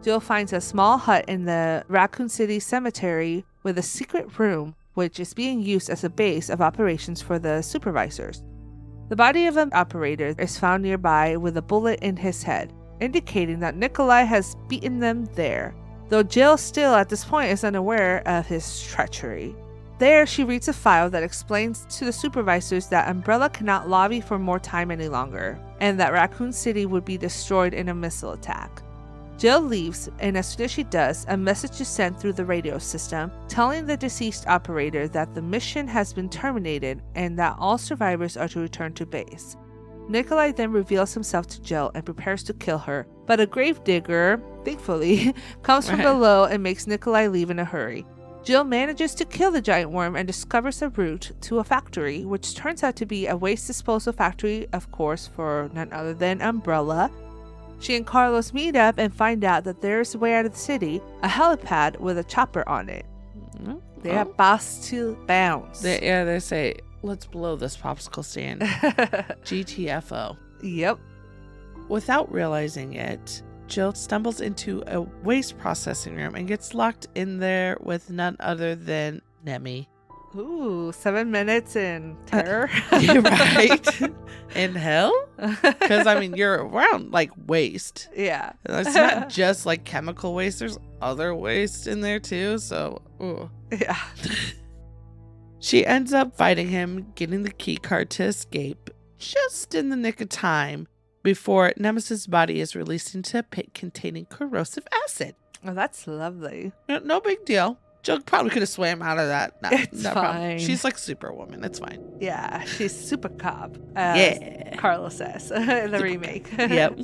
Jill finds a small hut in the Racoon City cemetery with a secret room, which is being used as a base of operations for the supervisors. The body of an operator is found nearby with a bullet in his head, indicating that Nikolai has beaten them there, though Jill still at this point is unaware of his treachery. There, she reads a file that explains to the supervisors that Umbrella cannot lobby for more time any longer, and that Racoon City would be destroyed in a missile attack. Jill leaves, and as soon as she does, a message is sent through the radio system telling the deceased operator that the mission has been terminated and that all survivors are to return to base. Nikolai then reveals himself to Jill and prepares to kill her, but a gravedigger, thankfully, comes from below and makes Nikolai leave in a hurry. Jill manages to kill the giant worm and discovers a route to a factory, which turns out to be a waste disposal factory, of course, for none other than Umbrella. She and Carlos meet up and find out that there's a way out of the city, a helipad with a chopper on it. They are boss to bounce. They say, let's blow this popsicle stand. GTFO. Yep. Without realizing it, Jill stumbles into a waste processing room and gets locked in there with none other than Nemi. Ooh, 7 minutes in terror. Right? In hell? Because, I mean, you're around, like, waste. Yeah. It's not just, like, chemical waste. There's other waste in there, too. So, ooh. Yeah. She ends up fighting him, getting the key card to escape, just in the nick of time before Nemesis' body is released into a pit containing corrosive acid. Oh, that's lovely. No big deal. Jill probably could have swam out of that. No, It's no fine. problem. She's like Superwoman. It's fine. Yeah, she's super cop, as Carlos says in the remake. Yep.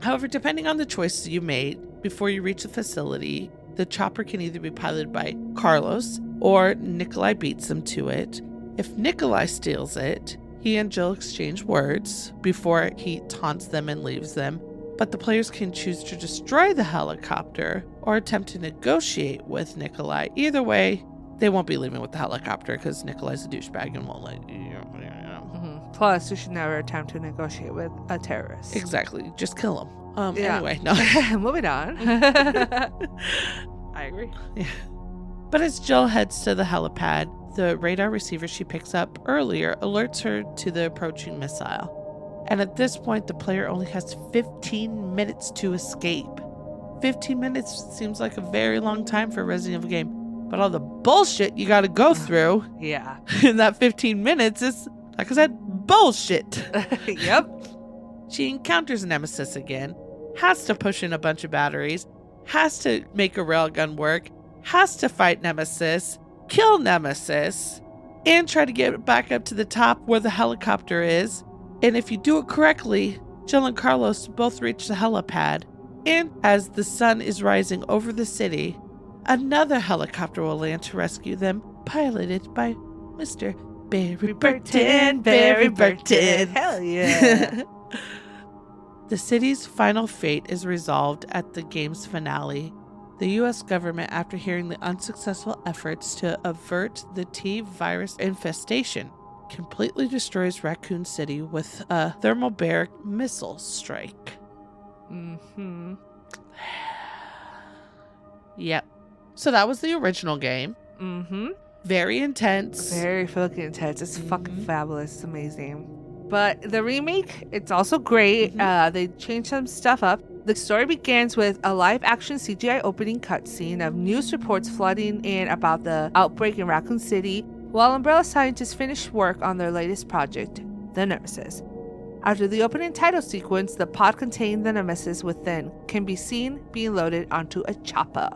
However, depending on the choices you made before you reach the facility, the chopper can either be piloted by Carlos or Nikolai beats him to it. If Nikolai steals it, he and Jill exchange words before he taunts them and leaves them. But the players can choose to destroy the helicopter or attempt to negotiate with Nikolai. Either way, they won't be leaving with the helicopter because Nikolai's a douchebag and won't let you know. Plus, you should never attempt to negotiate with a terrorist. Exactly. Just kill him. Yeah. Anyway, no. Moving on. I agree. Yeah. But as Jill heads to the helipad, the radar receiver she picks up earlier alerts her to the approaching missile. And at this point, the player only has 15 minutes to escape. 15 minutes seems like a very long time for a Resident Evil game. But all the bullshit you gotta go through Yeah. in that 15 minutes is, like I said, bullshit. Yep. She encounters Nemesis again, has to push in a bunch of batteries, has to make a railgun work, has to fight Nemesis, kill Nemesis, and try to get back up to the top where the helicopter is. And if you do it correctly, Jill and Carlos both reach the helipad. And as the sun is rising over the city, another helicopter will land to rescue them, piloted by Mr. Barry Burton. Barry Burton. Hell yeah. The city's final fate is resolved at the game's finale. The U.S. government, after hearing the unsuccessful efforts to avert the T virus infestation, completely destroys Racoon City with a thermobaric missile strike. Mm-hmm. Yep. So that was the original game. Mm-hmm. Very intense. Very fucking intense. It's fucking fabulous. It's amazing. But the remake, it's also great. They changed some stuff up. The story begins with a live-action CGI opening cutscene of news reports flooding in about the outbreak in Racoon City, while Umbrella scientists finish work on their latest project, the Nemesis. After the opening title sequence, the pod containing the Nemesis within can be seen being loaded onto a chopper.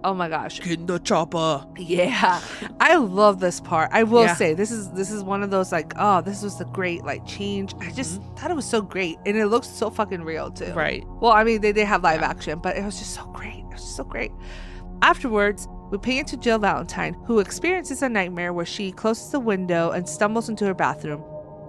Oh my gosh. Get in the chopper. Yeah. I love this part. I will say this is one of those like, oh, this was a great like change. I just thought it was so great. And it looks so fucking real too. Right. Well, I mean, they have live action, but it was just so great. It was just so great. Afterwards, we pay into Jill Valentine, who experiences a nightmare where she closes the window and stumbles into her bathroom.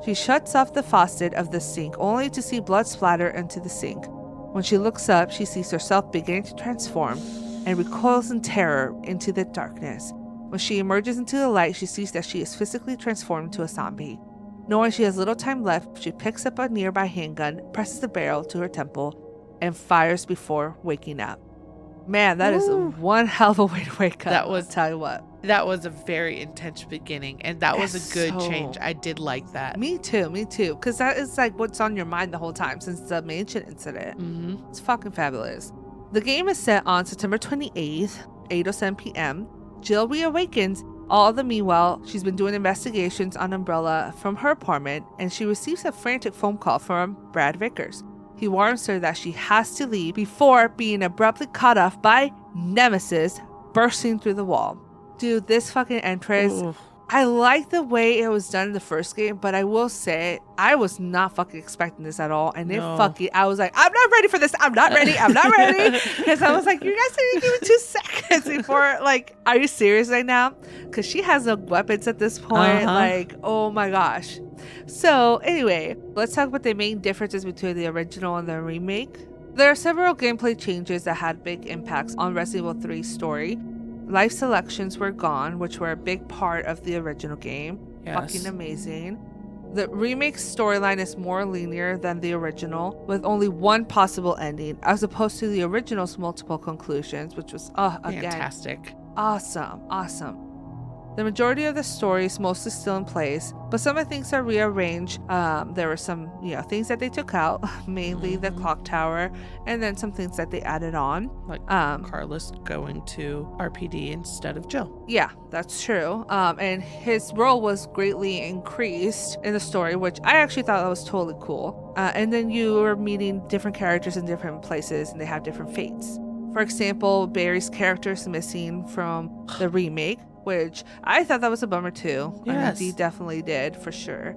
She shuts off the faucet of the sink, only to see blood splatter into the sink. When she looks up, she sees herself beginning to transform and recoils in terror into the darkness. When she emerges into the light, she sees that she is physically transformed into a zombie. Knowing she has little time left, she picks up a nearby handgun, presses the barrel to her temple, and fires before waking up. Man, that is one hell of a way to wake up. I'll tell you what. That was a very intense beginning, and that was a good change. I did like that. Me too. Because that is like what's on your mind the whole time since the Mansion incident. It's fucking fabulous. The game is set on September 28th, 8:07 p.m. Jill reawakens. All the meanwhile, she's been doing investigations on Umbrella from her apartment, and she receives a frantic phone call from Brad Vickers. He warns her that she has to leave before being abruptly cut off by Nemesis bursting through the wall. Dude, this fucking entrance, Ooh. I like the way it was done in the first game, but I will say I was not fucking expecting this at all. And No. I was like, I'm not ready for this. I'm not ready. I'm not ready. Because I was like, you guys didn't give me 2 seconds before. Like, are you serious right now? Because she has no weapons at this point. Like, oh my gosh. So anyway, let's talk about the main differences between the original and the remake. There are several gameplay changes that had big impacts on Resident Evil 3's story. Life selections were gone, which were a big part of the original game. Yes. Fucking amazing. The remake's storyline is more linear than the original, with only one possible ending, as opposed to the original's multiple conclusions, which was, again, Fantastic. Awesome. The majority of the story is mostly still in place, but some of the things are rearranged. There were some, things that they took out, mainly the clock tower, and then some things that they added on. Like Carlos going to RPD instead of Jill. Yeah, that's true. And his role was greatly increased in the story, which I actually thought that was totally cool. And then you were meeting different characters in different places, and they have different fates. For example, Barry's character is missing from the remake, which I thought that was a bummer too. Yes. He definitely did, for sure.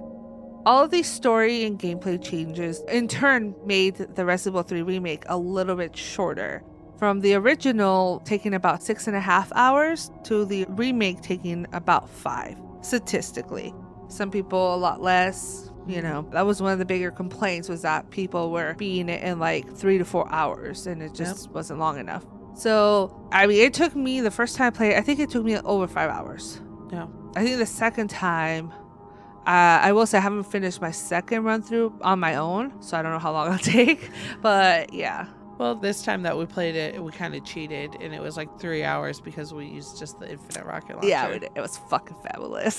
All of these story and gameplay changes in turn made the Resident Evil 3 remake a little bit shorter. From the original taking about 6.5 hours to the remake taking about 5, statistically. Some people a lot less. That was one of the bigger complaints, was that people were beating it in like 3 to 4 hours, and it just wasn't long enough. So, I mean, it took me, the first time I played, I think it took me over 5 hours. Yeah. I think the second time, I will say I haven't finished my second run through on my own, so I don't know how long it'll take, but yeah. Well, this time that we played it, we kind of cheated, and it was like 3 hours because we used just the infinite rocket launcher. Yeah, we did. It was fucking fabulous.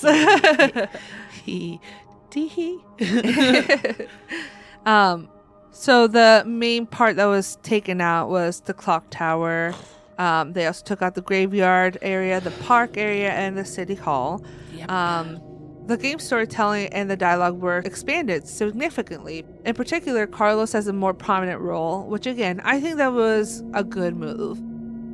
So the main part that was taken out was the clock tower. They also took out the graveyard area, the park area, and the city hall. Yep. The game storytelling and the dialogue were expanded significantly. In particular, Carlos has a more prominent role, which again, I think that was a good move.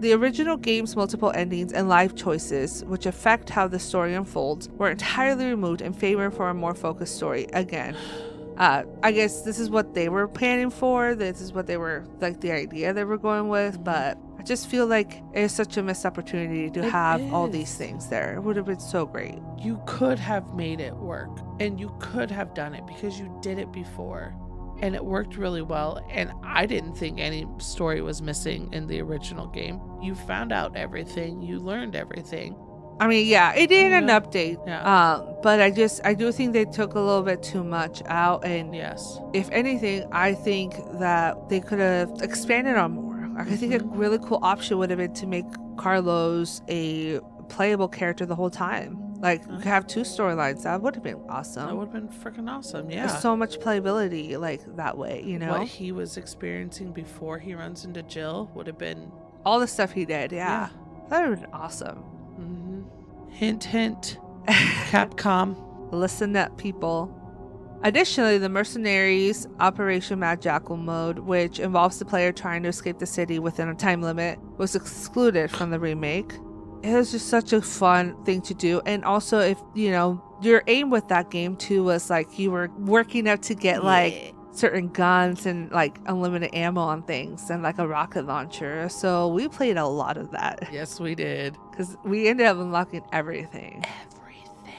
The original game's multiple endings and life choices, which affect how the story unfolds, were entirely removed in favor for a more focused story. Again, I guess this is what they were planning for. This is what they were, like, the idea they were going with. But I just feel like it's such a missed opportunity to have all these things there. It would have been so great. You could have made it work, and you could have done it because you did it before, and it worked really well. And I didn't think any story was missing in the original game. You found out everything. You learned everything. I mean, yeah, it needed an update. Yeah. But I do think they took a little bit too much out. And Yes. if anything, I think that they could have expanded on more. I think a really cool option would have been to make Carlos a playable character the whole time. Like, we could have 2 storylines. That would have been awesome. That would have been freaking awesome. Yeah. There's so much playability, like, that way, What he was experiencing before he runs into Jill would have been all the stuff he did. Yeah. That would have been awesome. Hint, hint. Capcom. Listen up, people. Additionally, the Mercenaries Operation Mad Jackal mode, which involves the player trying to escape the city within a time limit, was excluded from the remake. It was just such a fun thing to do. And also, if, your aim with that game too was like you were working up to get like certain guns and like unlimited ammo on things and like a rocket launcher. So we played a lot of that. Yes, we did. Because we ended up unlocking everything.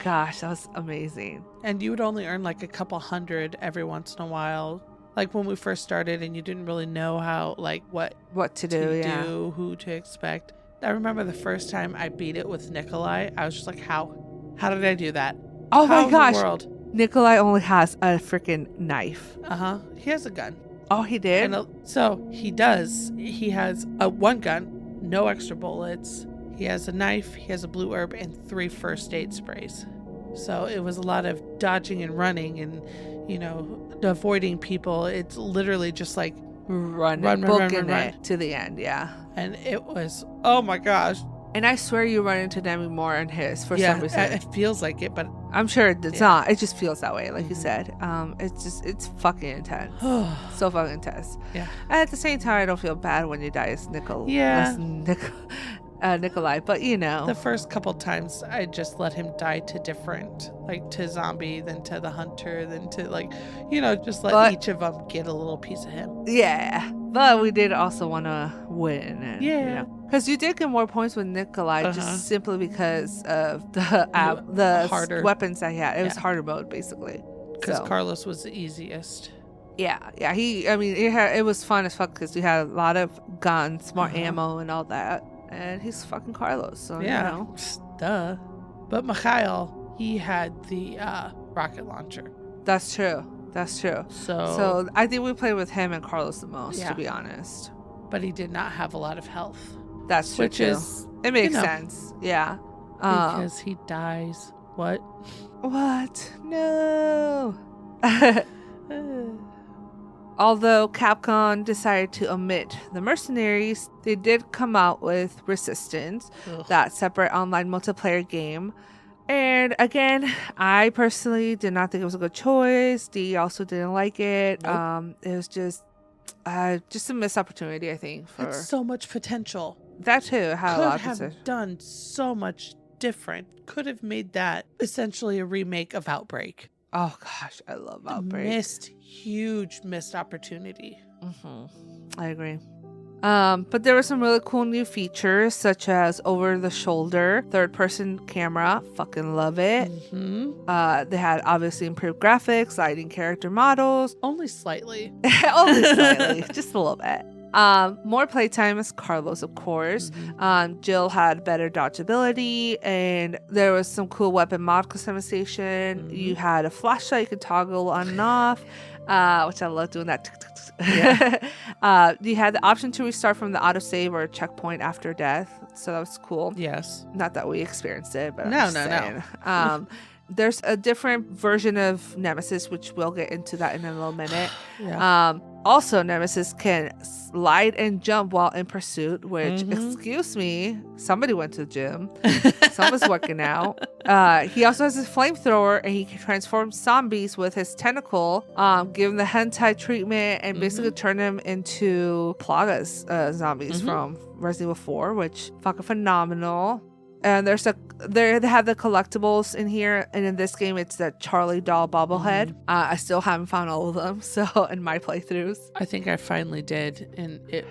Gosh, that was amazing. And you would only earn like a couple hundred every once in a while. Like when we first started and you didn't really know how, like what to do, who to expect. I remember the first time I beat it with Nikolai, I was just like, how did I do that? Oh how my gosh. in the world? Nikolai only has a freaking knife. He has a gun. Oh, he did? So he does. He has one gun, no extra bullets. He has a knife, he has a blue herb, and 3 first aid sprays. So it was a lot of dodging and running and, avoiding people. It's literally just like run it to the end, yeah. And it was, oh my gosh, And I swear you run into Nemi more in his for some reason. It feels like it, but I'm sure it's not. It just feels that way, like you said. It's fucking intense. So fucking intense. Yeah. And at the same time, I don't feel bad when you die as Nikolai, but you know. The first couple times I just let him die to different, like to zombie, then to the hunter, then to just let each of them get a little piece of him. Yeah. But we did also want to win. And, because you did get more points with Nikolai just simply because of the harder weapons that he had. It was harder mode, basically. Because Carlos was the easiest. Yeah. It was fun as fuck because we had a lot of guns, more ammo, and all that. And he's fucking Carlos, so duh. But Mikhail, he had the rocket launcher. That's true. So I think we played with him and Carlos the most, to be honest. But he did not have a lot of health. That's true. It makes sense. Yeah. Because he dies. What? No. Although Capcom decided to omit the mercenaries, they did come out with Resistance, that separate online multiplayer game. And again, I personally did not think it was a good choice. Dee also didn't like it. Nope. It was just a missed opportunity, I think. Had so much potential. That too. Could have done so much different. Could have made that essentially a remake of Outbreak. Oh gosh, I love Outbreak. Huge missed opportunity. I agree. But there were some really cool new features, such as over-the-shoulder third-person camera. Fucking love it. They had obviously improved graphics, lighting, character models. Only slightly. Just a little bit. More playtime as Carlos, of course. Jill had better dodgeability, and there was some cool weapon mod customization. You had a flashlight you could toggle on and off, which I love doing that. You had the option to restart from the autosave or checkpoint after death, so that was cool. Yes. Not that we experienced it, but No. There's a different version of Nemesis, which we'll get into that in a little minute. Also, Nemesis can slide and jump while in pursuit, which, excuse me, somebody went to the gym. Someone's working out. He also has his flamethrower, and he can transform zombies with his tentacle, give them the hentai treatment, and basically turn them into Plaga's zombies from Resident Evil 4, which fucking phenomenal. And they have the collectibles in here, and in this game it's the Charlie doll bobblehead. I still haven't found all of them, so in my playthroughs. I think I finally did, and it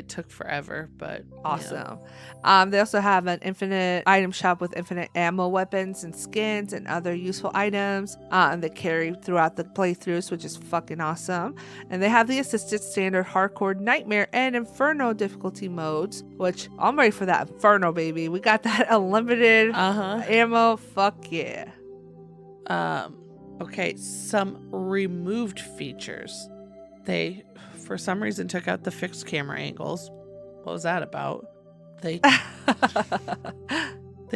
took forever, but awesome. They also have an infinite item shop with infinite ammo, weapons, and skins, and other useful items, and they carry throughout the playthroughs, which is fucking awesome. And they have the assisted, standard, hardcore, nightmare, and inferno difficulty modes, which I'm ready for that inferno, baby. We got that unlimited ammo. Fuck yeah. Okay, some removed features. They, for some reason, took out the fixed camera angles. What was that about? They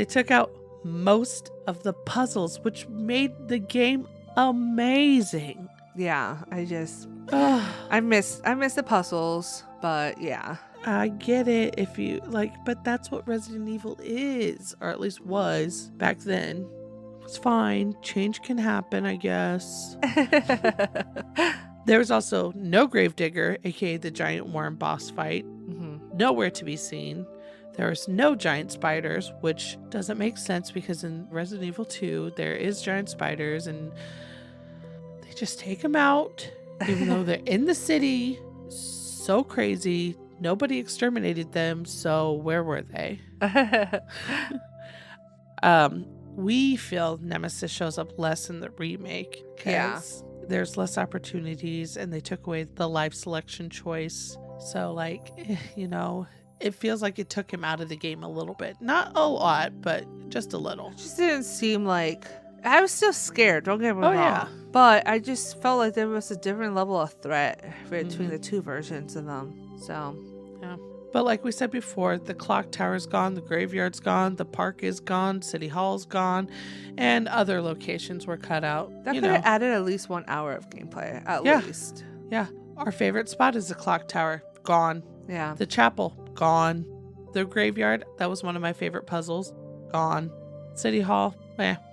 took out most of the puzzles, which made the game amazing. Yeah, I miss the puzzles, but yeah. I get it if you but that's what Resident Evil is, or at least was back then. It's fine. Change can happen, I guess. There was also no Gravedigger, aka the giant worm boss fight. Nowhere to be seen. There was no giant spiders, which doesn't make sense because in Resident Evil 2, there is giant spiders, and they just take them out, even though they're in the city. So crazy. Nobody exterminated them, so where were they? We feel Nemesis shows up less in the remake because there's less opportunities, and they took away the life selection choice. So, it feels like it took him out of the game a little bit. Not a lot, but just a little. It just didn't seem like... I was still scared, don't get me wrong. Yeah. But I just felt like there was a different level of threat between the two versions of them. So, yeah. But like we said before, the clock tower's gone, the graveyard's gone, the park is gone, City Hall's gone, and other locations were cut out. That could have added at least 1 hour of gameplay, at least. Yeah. Our favorite spot is the clock tower. Gone. Yeah. The chapel. Gone. The graveyard, that was one of my favorite puzzles. Gone. City Hall,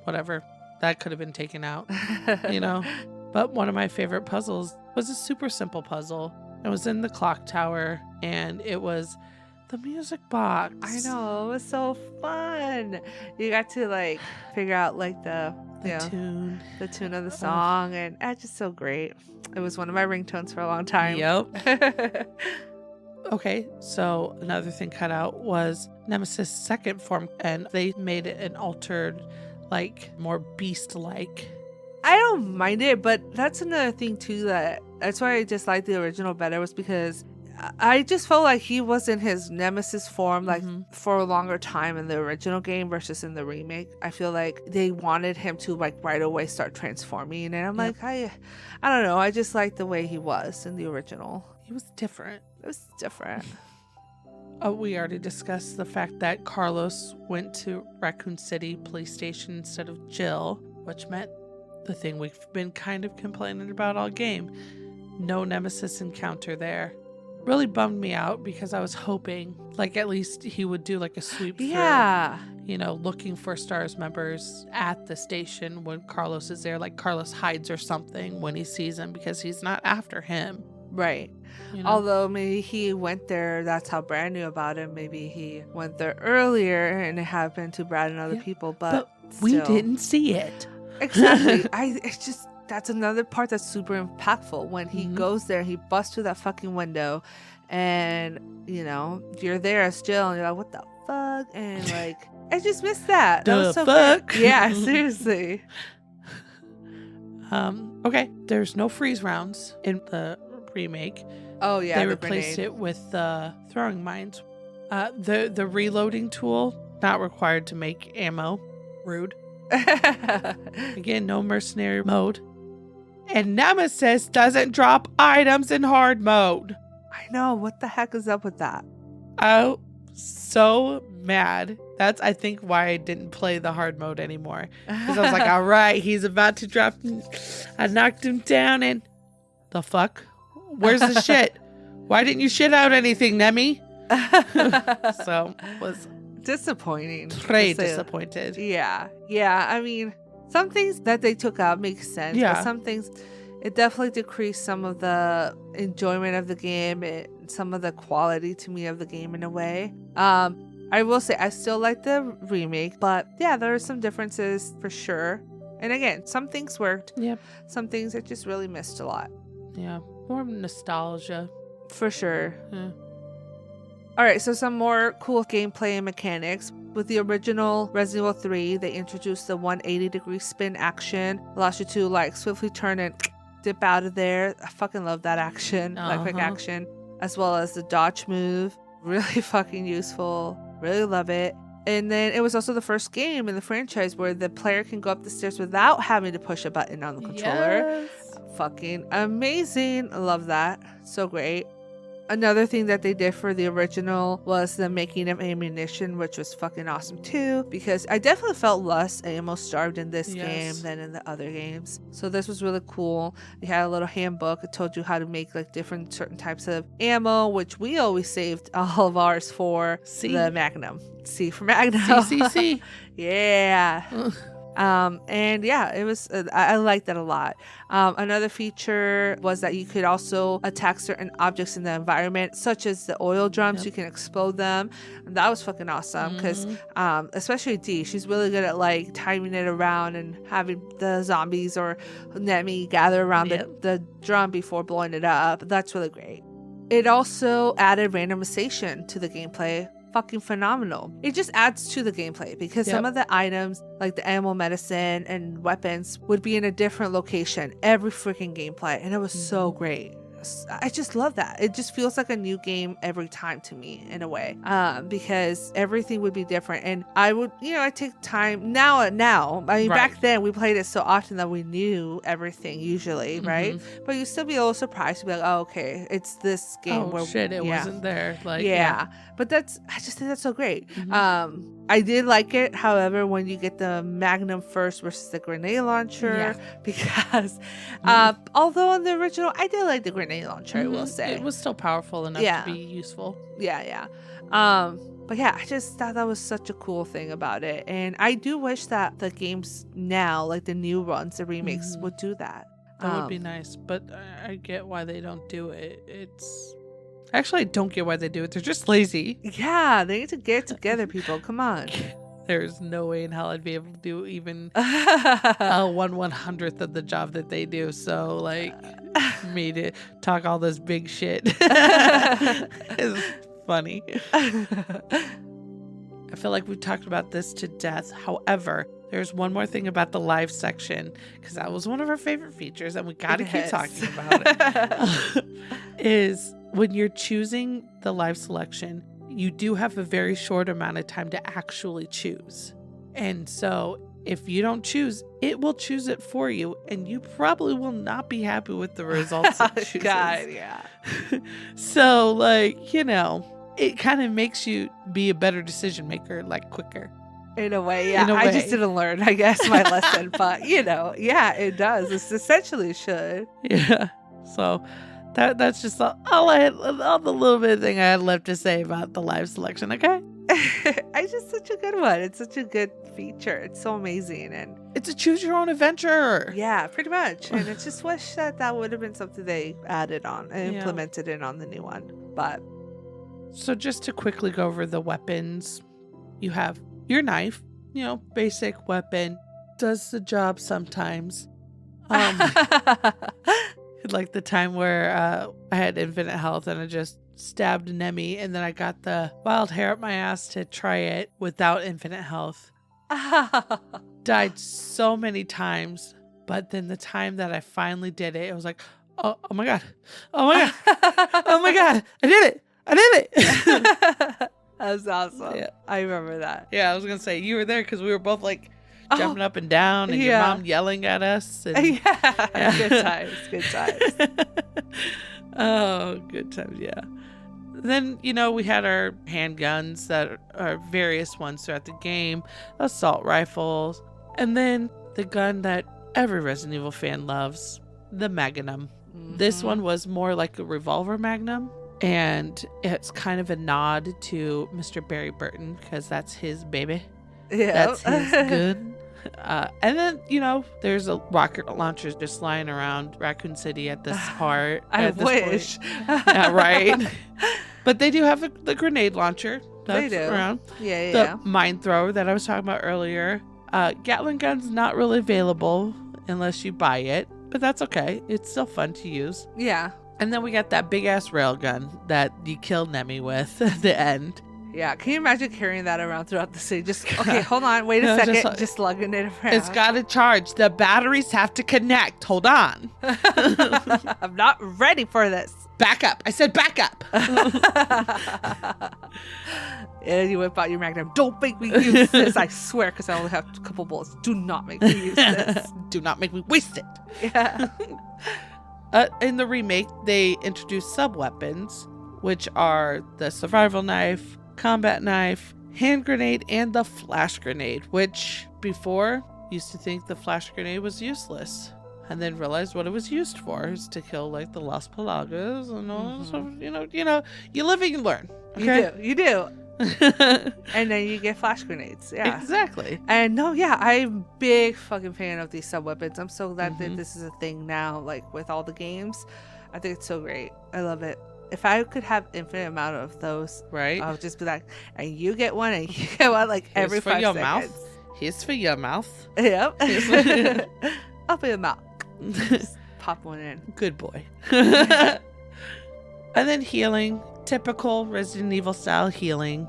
whatever. That could have been taken out, you know. But one of my favorite puzzles was a super simple puzzle. It was in the clock tower, and it was the music box. I know, it was so fun. You got to like figure out like the tune of the song, and it's just so great. It was one of my ringtones for a long time. Yep. Okay, so another thing cut out was Nemesis' second form, and they made it an altered, like, more beast-like. I don't mind it, but that's another thing too, that's why I just liked the original better, was because I just felt like he was in his Nemesis form like for a longer time in the original game versus in the remake. I feel like they wanted him to like right away start transforming, and I'm like, I don't know, I just like the way he was in the original. He was different. It was different. We already discussed the fact that Carlos went to Racoon City police station instead of Jill, which meant the thing we've been kind of complaining about all game. No Nemesis encounter there. Really bummed me out because I was hoping like at least he would do like a sweep through, you know, looking for S.T.A.R.S members at the station when Carlos is there. Like Carlos hides or something when he sees him because he's not after him. Right. You know? Although maybe he went there, that's how Brad knew about him. Maybe he went there earlier and it happened to Brad and other people, but we didn't see it. Exactly. It's just, that's another part that's super impactful when he goes there, he busts through that fucking window, and you know, you're there as Jill and you're like, what the fuck? And like, I just missed that. That was so fuck. Good. Yeah, seriously. Okay, there's no freeze rounds in the remake. Oh yeah, they replaced it with throwing mines. The reloading tool not required to make ammo. Rude. Again, no mercenary mode. And Nemesis doesn't drop items in hard mode. I know, what the heck is up with that? Oh, so mad. That's, I think, why I didn't play the hard mode anymore. Because I was like, all right, he's about to drop. I knocked him down and the fuck? Where's the shit? Why didn't you shit out anything, Nemi? So, was disappointing. Very disappointed. Yeah. I mean, some things that they took out make sense. Yeah. But some things, it definitely decreased some of the enjoyment of the game, some of the quality to me of the game in a way. I will say I still like the remake, but yeah, there are some differences for sure. And again, some things worked. Yep. Some things I just really missed a lot. Yeah. More nostalgia. For sure. Yeah. All right, so some more cool gameplay and mechanics. With the original Resident Evil 3, they introduced the 180-degree spin action. Allows you to like swiftly turn and dip out of there. I fucking love that action, like quick action. As well as the dodge move. Really fucking useful. Really love it. And then it was also the first game in the franchise where the player can go up the stairs without having to push a button on the controller. Yes. Fucking amazing. I love that. So great. Another thing that they did for the original was the making of ammunition, which was fucking awesome too, because I definitely felt less ammo starved in this game than in the other games. So this was really cool. They had a little handbook. It told you how to make like different certain types of ammo, which we always saved all of ours for the Magnum. C for Magnum. C. Yeah. And yeah, it was, I liked that a lot. Another feature was that you could also attack certain objects in the environment, such as the oil drums. You can explode them. And that was fucking awesome because, especially Dee, she's really good at like timing it around and having the zombies or Nemi gather around the drum before blowing it up. That's really great. It also added randomization to the gameplay. Fucking phenomenal. It just adds to the gameplay because some of the items like the ammo, medicine, and weapons would be in a different location every freaking gameplay, and it was so great. I just love that. It just feels like a new game every time to me in a way, because everything would be different. And I would, I take time now. I mean, back then we played it so often that we knew everything usually, right? But you still be a little surprised to be like, oh, okay, it's this game. Oh, shit, it wasn't there. Like, but I just think that's so great. I did like it. However, when you get the Magnum first versus the grenade launcher, because although in the original, I did like the grenade launcher, I will say. It was still powerful enough to be useful. Yeah. But yeah, I just thought that was such a cool thing about it. And I do wish that the games now, like the new runs, the remakes, would do that. That would be nice, but I get why they don't do it. Actually, I don't get why they do it. They're just lazy. Yeah, they need to get it together, people. Come on. There's no way in hell I'd be able to do even a 1/100th of the job that they do. So, like, me to talk all this big shit is funny. I feel like we've talked about this to death. However, there's one more thing about the live section, because that was one of our favorite features, and we got to keep talking about it. Is when you're choosing the live selection, you do have a very short amount of time to actually choose. And so if you don't choose, it will choose it for you, and you probably will not be happy with the results it chooses. God, yeah. So, like, you know, it kind of makes you be a better decision maker, like, quicker. In a way, yeah. I just didn't learn, I guess, my lesson. But, you know, yeah, it does. It's essentially should. Yeah. So that's just all the little bit of thing I had left to say about the live selection, okay? It's just such a good one. It's such a good feature. It's so amazing. And it's a choose your own adventure. Yeah, pretty much. And it's just wish that would have been something they added on and implemented it on the new one. But so just to quickly go over the weapons, you have your knife, you know, basic weapon, does the job sometimes. Like the time where I had infinite health and I just stabbed Nemi, and then I got the wild hair up my ass to try it without infinite health. Died so many times, but then the time that I finally did it, it was like, oh my god, oh my god, oh my god, I did it. That's awesome. Yeah. I remember that. Yeah, I was gonna say you were there because we were both like jumping up and down, and your mom yelling at us. And, good times. Oh, good times. Yeah. Then, you know, we had our handguns that are various ones throughout the game, assault rifles, and then the gun that every Resident Evil fan loves, the Magnum. This one was more like a revolver Magnum, and it's kind of a nod to Mr. Barry Burton because that's his baby. Yeah, that's his gun. And then, you know, there's a rocket launcher just lying around Racoon City at this part. I wish. Yeah, right. But they do have the grenade launcher. That's they do. Around. Yeah. The mine thrower that I was talking about earlier. Gatling gun's not really available unless you buy it, but that's okay. It's still fun to use. Yeah. And then we got that big ass railgun that you kill Nemi with at the end. Yeah, can you imagine carrying that around throughout the city? Just, okay, hold on, wait a second, just lugging it around. It's got to charge. The batteries have to connect. Hold on. I'm not ready for this. Back up. I said back up. And you whip out your Magnum. Don't make me use this, I swear, because I only have a couple bullets. Do not make me use this. Do not make me waste it. Yeah. In the remake, they introduced sub-weapons, which are the survival knife, combat knife, hand grenade, and the flash grenade, which before used to think the flash grenade was useless, and then realized what it was used for is to kill like the Las Palagas and all. So you know, you live and you learn. Okay? You do. And then you get flash grenades. Yeah, exactly. And no, yeah, I'm a big fucking fan of these sub weapons. I'm so glad that this is a thing now, like with all the games. I think it's so great. I love it. If I could have infinite amount of those, right, I would just be like, and you get one, and you get one, like every 5 seconds. Mouth. Here's for your mouth. Yep. Up in your mouth. Just pop one in. Good boy. And then healing. Typical Resident Evil style healing.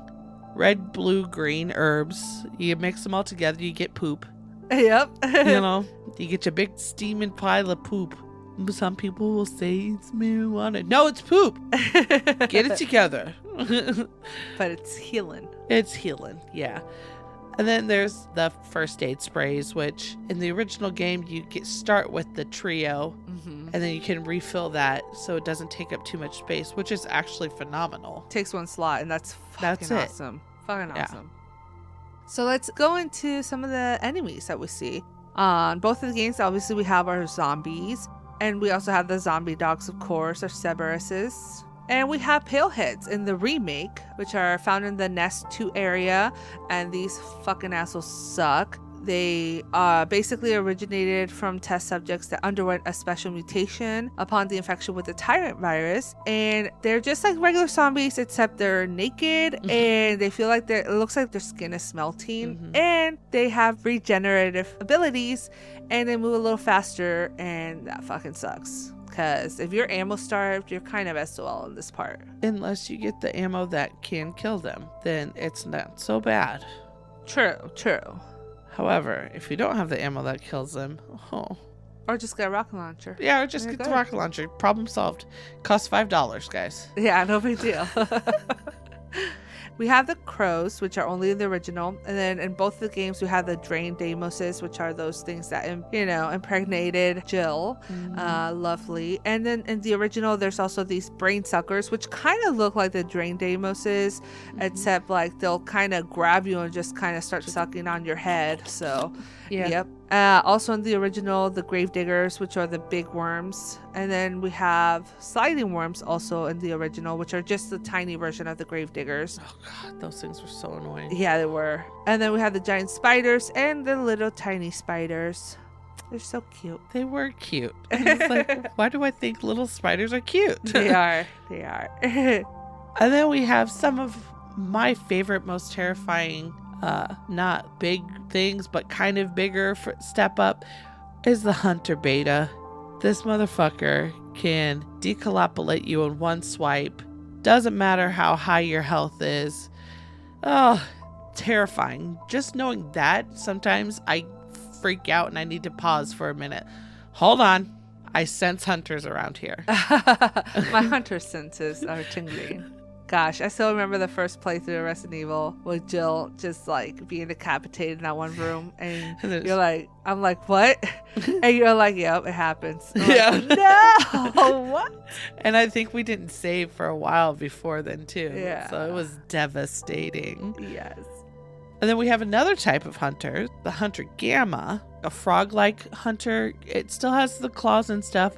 Red, blue, green herbs. You mix them all together, you get poop. Yep. You know, you get your big steaming pile of poop. Some people will say it's marijuana. No, it's poop. Get it together. But it's healing. It's healing, yeah. And then there's the first aid sprays, which in the original game you start with the trio, and then you can refill that so it doesn't take up too much space, which is actually phenomenal. Takes one slot, and that's fucking awesome. Fucking awesome. So let's go into some of the enemies that we see. On both of the games, obviously, we have our zombies. And we also have the zombie dogs, of course, or Cerberuses. And we have paleheads in the remake, which are found in the Nest 2 area. And these fucking assholes suck. They basically originated from test subjects that underwent a special mutation upon the infection with the tyrant virus. And they're just like regular zombies, except they're naked and they feel like it looks like their skin is melting. And they have regenerative abilities and they move a little faster, and that fucking sucks. Because if you're ammo starved, you're kind of SOL in this part. Unless you get the ammo that can kill them, then it's not so bad. True. However, if you don't have the ammo that kills them, Or just get a rocket launcher. Yeah, or just get the rocket launcher. Problem solved. Costs $5, guys. Yeah, no big deal. We have the crows, which are only in the original. And then in both the games, we have the drained Nemesis, which are those things that, impregnated Jill. Lovely. And then in the original, there's also these brain suckers, which kind of look like the drained Nemesis, except like they'll kind of grab you and just kind of start sucking on your head. So, yeah. Yep. Also in the original, the gravediggers, which are the big worms. And then we have sliding worms also in the original, which are just the tiny version of the gravediggers. Oh god, those things were so annoying. Yeah, they were. And then we have the giant spiders and the little tiny spiders. They're so cute. They were cute. And it's like, why do I think little spiders are cute? They are. And then we have some of my favorite, most terrifying, not big things, but kind of bigger step up, is the Hunter Beta. This motherfucker can decollapolate you in one swipe. Doesn't matter how high your health is. Oh, terrifying. Just knowing that, sometimes I freak out and I need to pause for a minute. Hold on. I sense hunters around here. My hunter senses are tingling. Gosh, I still remember the first playthrough of Resident Evil with Jill just like being decapitated in that one room, and you're like, I'm like, what? And you're like, yep, it happens. I'm like, no, what? And I think we didn't save for a while before then too. Yeah. So it was devastating. Yes. And then we have another type of hunter, the Hunter Gamma, a frog-like hunter. It still has the claws and stuff,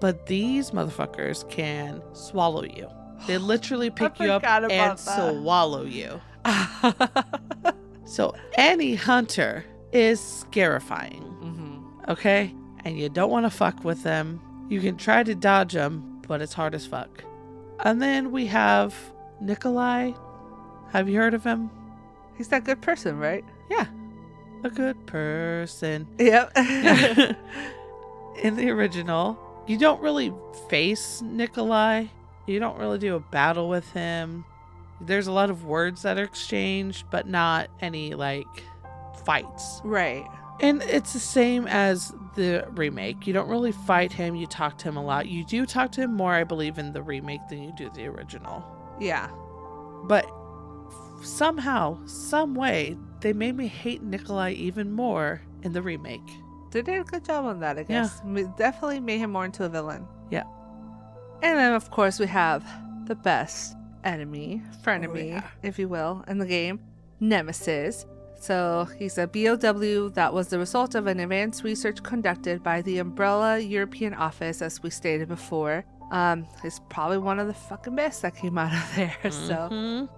but these motherfuckers can swallow you. They literally pick you up and swallow you. So any hunter is scarifying. Okay? And you don't want to fuck with them. You can try to dodge them, but it's hard as fuck. And then we have Nikolai. Have you heard of him? He's that good person, right? Yeah. A good person. Yep. In the original, you don't really face Nikolai. You don't really do a battle with him. There's a lot of words that are exchanged, but not any, fights. Right. And it's the same as the remake. You don't really fight him. You talk to him a lot. You do talk to him more, I believe, in the remake than you do the original. Yeah. But somehow, some way, they made me hate Nikolai even more in the remake. They did a good job on that, I guess. Yeah. Definitely made him more into a villain. Yeah. And then, of course, we have the best enemy, frenemy, if you will, in the game, Nemesis. So he's a BOW that was the result of an advanced research conducted by the Umbrella European Office, as we stated before. He's probably one of the fucking best that came out of there. So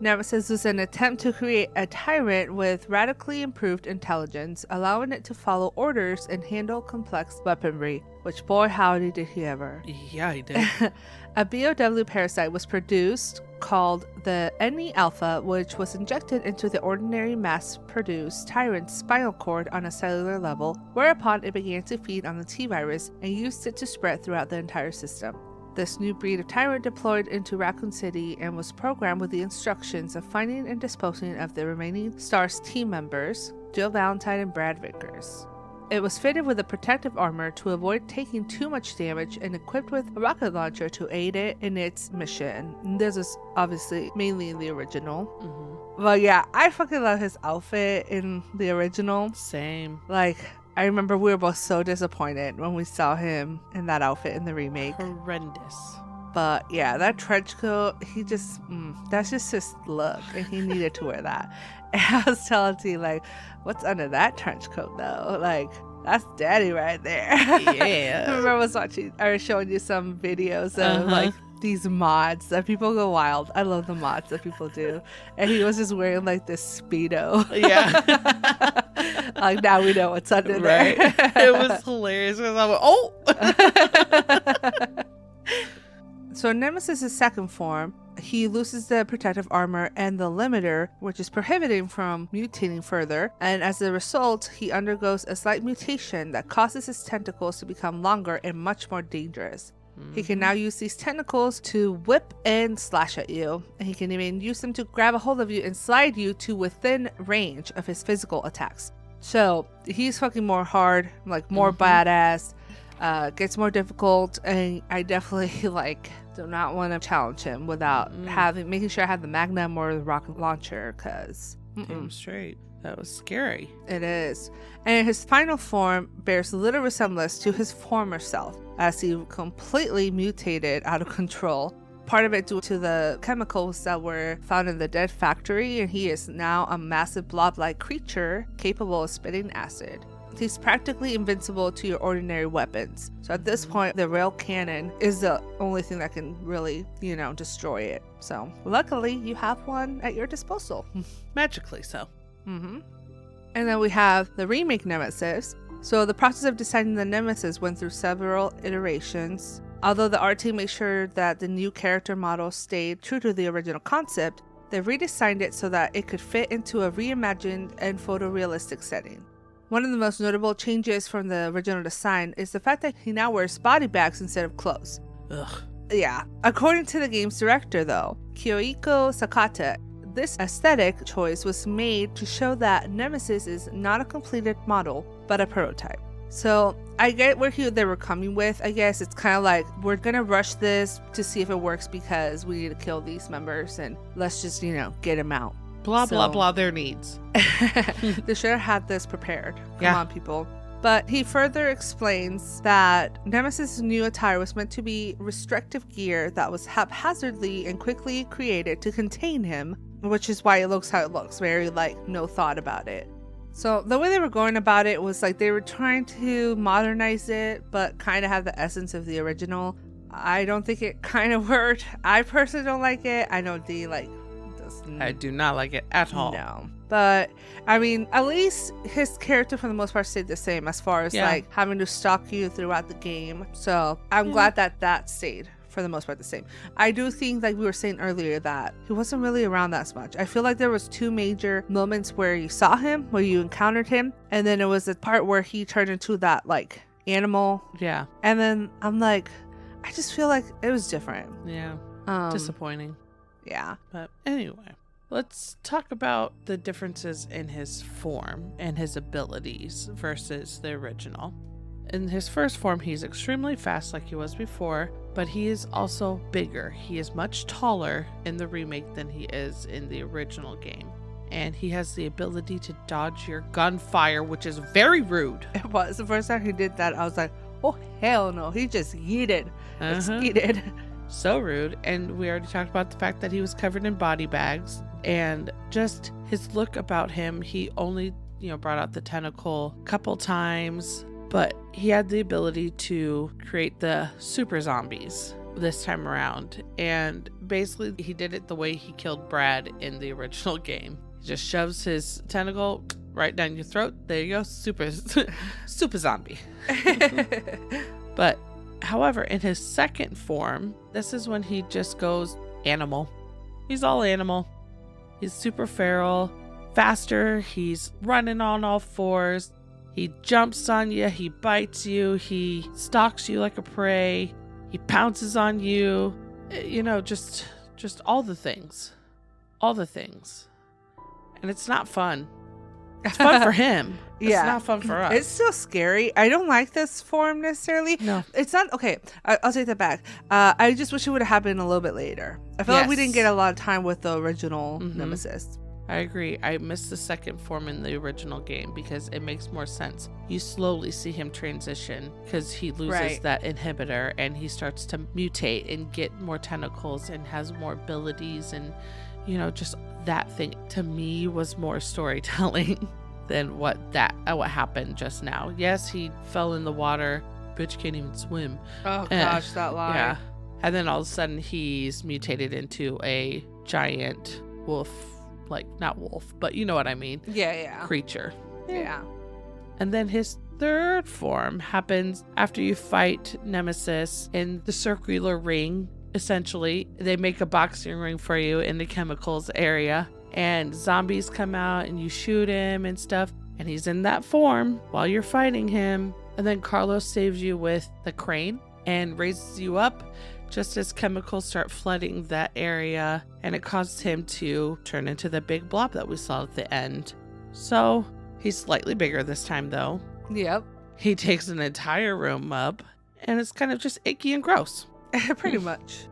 Nemesis was an attempt to create a tyrant with radically improved intelligence, allowing it to follow orders and handle complex weaponry, which boy howdy did he ever. Yeah, he did. A BOW parasite was produced called the NE Alpha, which was injected into the ordinary mass-produced tyrant's spinal cord on a cellular level, whereupon it began to feed on the T-virus and used it to spread throughout the entire system. This new breed of tyrant deployed into Racoon City and was programmed with the instructions of finding and disposing of the remaining S.T.A.R.S team members, Jill Valentine and Brad Vickers. It was fitted with a protective armor to avoid taking too much damage and equipped with a rocket launcher to aid it in its mission. And this is obviously mainly in the original. But yeah, I fucking love his outfit in the original. Same. I remember we were both so disappointed when we saw him in that outfit in the remake. Horrendous. But yeah, that trench coat, he just, that's just his look. And he needed to wear that. And I was telling T, like, what's under that trench coat, though? Like, that's daddy right there. Yeah. I remember I was showing you some videos of, like, these mods that people go wild. I love the mods that people do. And he was just wearing, like, this Speedo. Yeah. Like, now we know what's under Right. there. It was hilarious because I went, oh! So in Nemesis' second form, he loses the protective armor and the limiter, which is prohibiting from mutating further, and as a result, he undergoes a slight mutation that causes his tentacles to become longer and much more dangerous. He can now use these tentacles to whip and slash at you, and he can even use them to grab a hold of you and slide you to within range of his physical attacks. So he's fucking more hard, like more badass, gets more difficult, and I definitely like do not want to challenge him without making sure I have the Magnum or the rocket launcher, because Damn straight. That was scary. it is. And his final form bears little resemblance to his former self, as he completely mutated out of control. Part of it due to the chemicals that were found in the dead factory, and he is now a massive blob-like creature capable of spitting acid. He's practically invincible to your ordinary weapons. So at this point, the rail cannon is the only thing that can really, destroy it. So luckily, you have one at your disposal. Magically so. And then we have the remake Nemesis. So the process of designing the Nemesis went through several iterations. Although the art team made sure that the new character model stayed true to the original concept, they redesigned it so that it could fit into a reimagined and photorealistic setting. One of the most notable changes from the original design is the fact that he now wears body bags instead of clothes. Ugh. Yeah. According to the game's director, though, Kyoiko Sakata, this aesthetic choice was made to show that Nemesis is not a completed model, but a prototype. So I get where they were coming with. I guess it's kind of like, we're going to rush this to see if it works because we need to kill these members and let's just, get them out. Blah, blah, blah, their needs. They should have had this prepared. Come on, people. But he further explains that Nemesis' new attire was meant to be restrictive gear that was haphazardly and quickly created to contain him, which is why it looks how it looks, very no thought about it. So the way they were going about it was they were trying to modernize it, but kind of have the essence of the original. I don't think it kind of worked. I personally don't like it. I know D I do not like it at all. No. But, I mean, at least his character for the most part stayed the same as far as having to stalk you throughout the game. So I'm glad that stayed for the most part the same. I do think, like we were saying earlier, that he wasn't really around that much. I feel like there was two major moments where you saw him, where you encountered him, and then it was the part where he turned into that animal. Yeah. And then I'm like, I just feel like it was different. Yeah. Disappointing. Yeah. But anyway, let's talk about the differences in his form and his abilities versus the original. In his first form, he's extremely fast like he was before, but he is also bigger. He is much taller in the remake than he is in the original game. And he has the ability to dodge your gunfire, which is very rude. It was. The first time he did that, I was like, oh, hell no. He just yeeted. Yeeted. So rude. And we already talked about the fact that he was covered in body bags. And just his look about him, he only, brought out the tentacle a couple times. But he had the ability to create the super zombies this time around. And basically, he did it the way he killed Brad in the original game. He just shoves his tentacle right down your throat. There you go. Super zombie. But, however, in his second form, this is when he just goes animal. He's all animal. He's super feral, faster. He's running on all fours. He jumps on you, he bites you, he stalks you like a prey, he pounces on you, just all the things. All the things. And it's not fun. It's fun for him. It's not fun for us. It's still scary. I don't like this form necessarily. No. It's not, okay, I'll take that back. I just wish it would have happened a little bit later. I feel like we didn't get a lot of time with the original Nemesis. I agree. I missed the second form in the original game because it makes more sense. You slowly see him transition because he loses that inhibitor and he starts to mutate and get more tentacles and has more abilities, and just that thing to me was more storytelling than what happened just now. Yes, he fell in the water. Bitch can't even swim. Oh gosh, that line. Yeah. And then all of a sudden he's mutated into a giant wolf. Like, not wolf, but you know what I mean. Yeah. Creature. Yeah. And then his third form happens after you fight Nemesis in the circular ring. Essentially, they make a boxing ring for you in the chemicals area, and zombies come out and you shoot him and stuff. And he's in that form while you're fighting him. And then Carlos saves you with the crane and raises you up just as chemicals start flooding that area, and it causes him to turn into the big blob that we saw at the end. So he's slightly bigger this time though. Yep. He takes an entire room up, and it's kind of just icky and gross. Pretty much.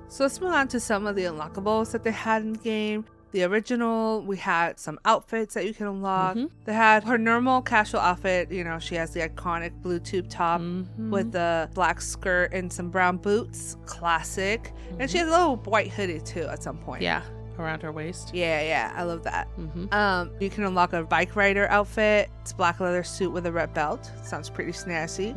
So let's move on to some of the unlockables that they had in the game. The original, we had some outfits that you can unlock. They had her normal casual outfit. She has the iconic blue tube top with the black skirt and some brown boots. Classic. And she has a little white hoodie too at some point. Yeah, around her waist. Yeah, I love that. You can unlock a bike rider outfit. It's black leather suit with a red belt. Sounds pretty snazzy.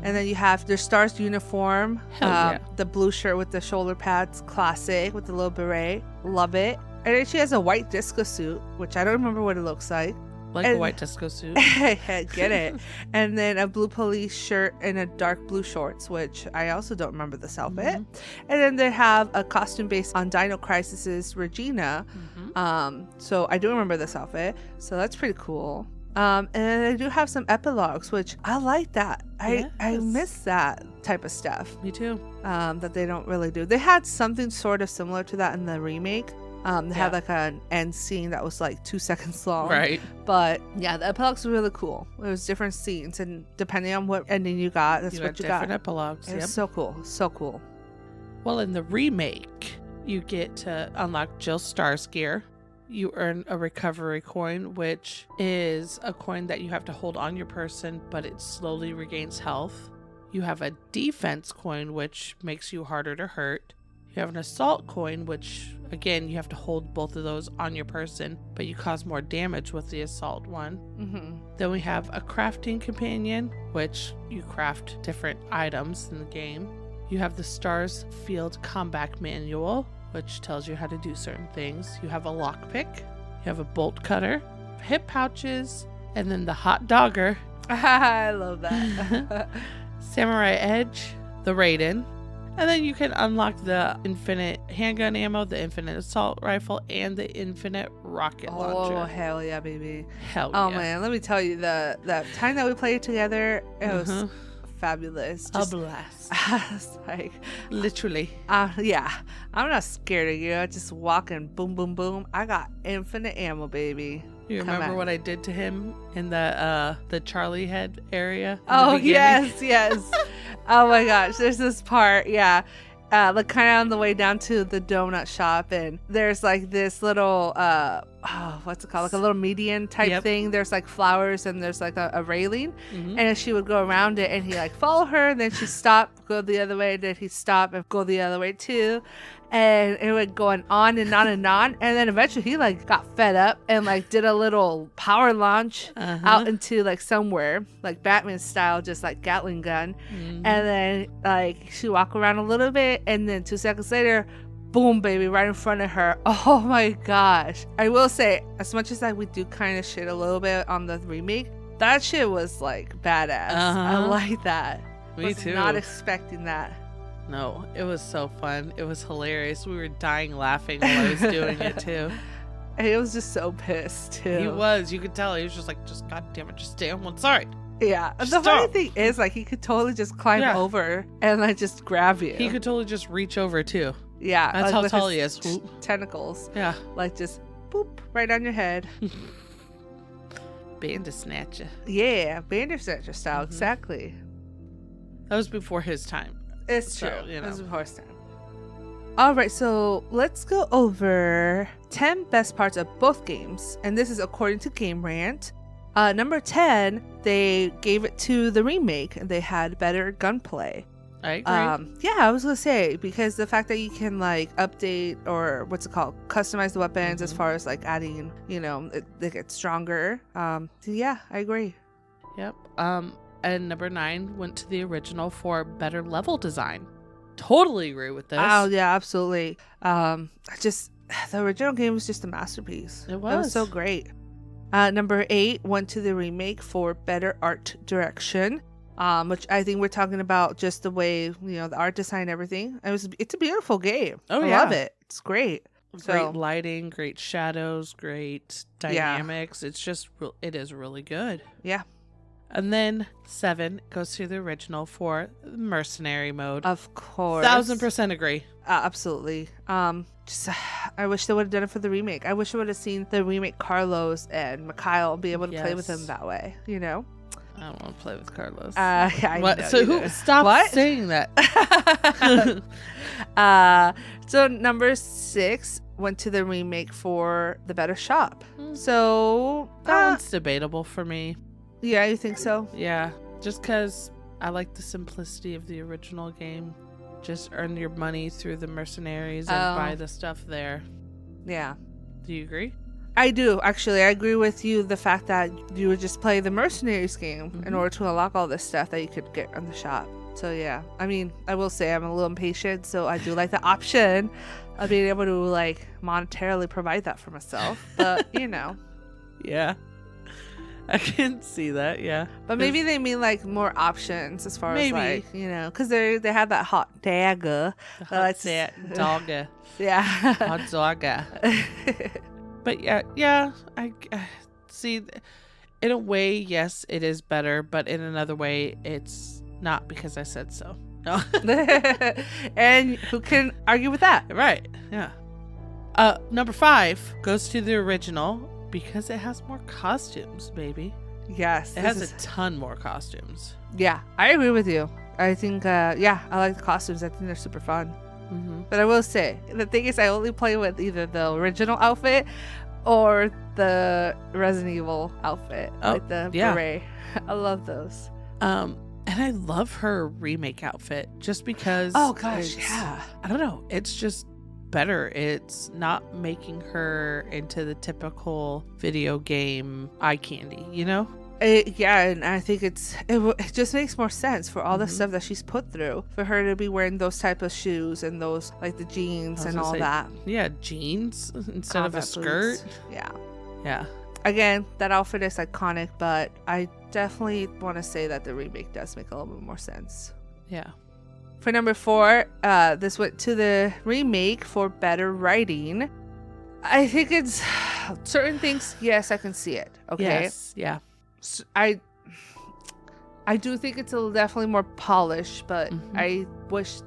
And then you have their S.T.A.R.S uniform. The blue shirt with the shoulder pads. Classic, with the little beret. Love it. And then she has a white disco suit, which I don't remember what it looks like. A white disco suit. Get it. And then a blue police shirt and a dark blue shorts, which I also don't remember this outfit. And then they have a costume based on Dino Crisis's Regina. So I do remember this outfit. So that's pretty cool. And then they do have some epilogues, which I like that. I miss that type of stuff. Me too. That they don't really do. They had something sort of similar to that in the remake. They had like an end scene that was like 2 seconds long. Right. But yeah, the epilogues were really cool. It was different scenes, and depending on what ending you got, that's what you got. Different epilogues. It was so cool. So cool. Well, in the remake, you get to unlock Jill Star's gear. You earn a recovery coin, which is a coin that you have to hold on your person, but it slowly regains health. You have a defense coin, which makes you harder to hurt. You have an assault coin, which, again, you have to hold both of those on your person, but you cause more damage with the assault one. Then we have a crafting companion, which you craft different items in the game. You have the S.T.A.R.S Field Combat Manual, which tells you how to do certain things. You have a lockpick. You have a bolt cutter, hip pouches, and then the hot dogger. I love that. Samurai Edge, the Raiden. And then you can unlock the infinite handgun ammo, the infinite assault rifle, and the infinite rocket launcher. Oh, hell yeah, baby. Hell yeah. Oh, man, let me tell you, the time that we played together, it was fabulous. A blast. It's like, literally. Yeah, I'm not scared of you. I just walk and boom, boom, boom. I got infinite ammo, baby. You remember what I did to him in the Charlie head area? Oh, yes. Oh my gosh, there's this part, like kind of on the way down to the donut shop, and there's like this little what's it called, like a little median type thing. There's like flowers and there's like a railing, and she would go around it, and he like follow her, and then she'd stop, go the other way, then he'd stop and go the other way too, and it would go on and on and on, and then eventually he like got fed up and like did a little power launch out into like somewhere, like Batman style, just like Gatling gun, and then like she walked around a little bit, and then 2 seconds later, boom, baby, right in front of her. Oh my gosh. I will say, as much as we do kind of shit a little bit on the remake, that shit was like badass. I like that. Me too. Not expecting that. No, it was so fun. It was hilarious. We were dying laughing while I was doing it too. And he was just so pissed too. He was. You could tell. He was just like, just goddamn it, just stay on one side. Yeah. The funny thing is, like, he could totally just climb over and like just grab you. He could totally just reach over too. Yeah. That's like, how tall he is. Tentacles. Yeah. Like just boop right on your head. Bandersnatcher. Yeah, Bandersnatcher style, exactly. That was before his time. It's true. So, It was before his time. All right, so let's go over 10 best parts of both games. And this is according to Game Rant. Number 10, they gave it to the remake and they had better gunplay. I agree. Yeah, I was gonna say, because the fact that you can like update or what's it called, customize the weapons as far as like adding, they get stronger. Yeah, I agree. Yep. And number 9 went to the original for better level design. Totally agree with this. Oh yeah, absolutely. The original game was just a masterpiece. It was. It was so great. Number 8 went to the remake for better art direction. Which I think we're talking about just the way, the art design, everything. It's a beautiful game. Oh, I yeah. love it. It's great. Great lighting, great shadows, great dynamics. It's just, it is really good. Yeah. And then 7 goes to the original for mercenary mode. Of course. 1000% agree. Absolutely. I wish they would have done it for the remake. I wish I would have seen the remake Carlos and Mikhail be able to play with him that way, I don't want to play with Carlos. I what? know So who stop saying that? So number 6 went to the remake for the better shop. So that one's debatable for me. Yeah, you think so? Yeah, just because I like the simplicity of the original game. Just earn your money through the mercenaries and buy the stuff there. Yeah. Do you agree? I do, actually. I agree with you. The fact that you would just play the mercenaries game in order to unlock all this stuff that you could get on the shop. So yeah, I mean, I will say I'm a little impatient, so I do like the option of being able to like monetarily provide that for myself. But Yeah, I can see that. Yeah, but maybe they mean like more options as far as like because they have that hot dagger. Dogga. Yeah, Hot dogga. But yeah, I see. In a way, yes, it is better, but in another way, it's not because I said so. No. And who can argue with that? Right. Yeah. Number 5 goes to the original because it has more costumes, baby. Yes. It has a ton more costumes. Yeah, I agree with you. I think, I like the costumes. I think they're super fun. But I will say, the thing is, I only play with either the original outfit or the Resident Evil outfit, like the beret. I love those. And I love her remake outfit just because. Oh gosh, yeah. I don't know. It's just better. It's not making her into the typical video game eye candy, And I think it just makes more sense for all the stuff that she's put through, for her to be wearing those type of shoes and those like the jeans and all that. Yeah, jeans instead of a skirt. Boots. Yeah. Again, that outfit is iconic, but I definitely want to say that the remake does make a little bit more sense. Yeah. For number 4, this went to the remake for better writing. I think it's certain things. Yes, I can see it. Okay. Yes. Yeah. I do think it's definitely more polished, but I wish,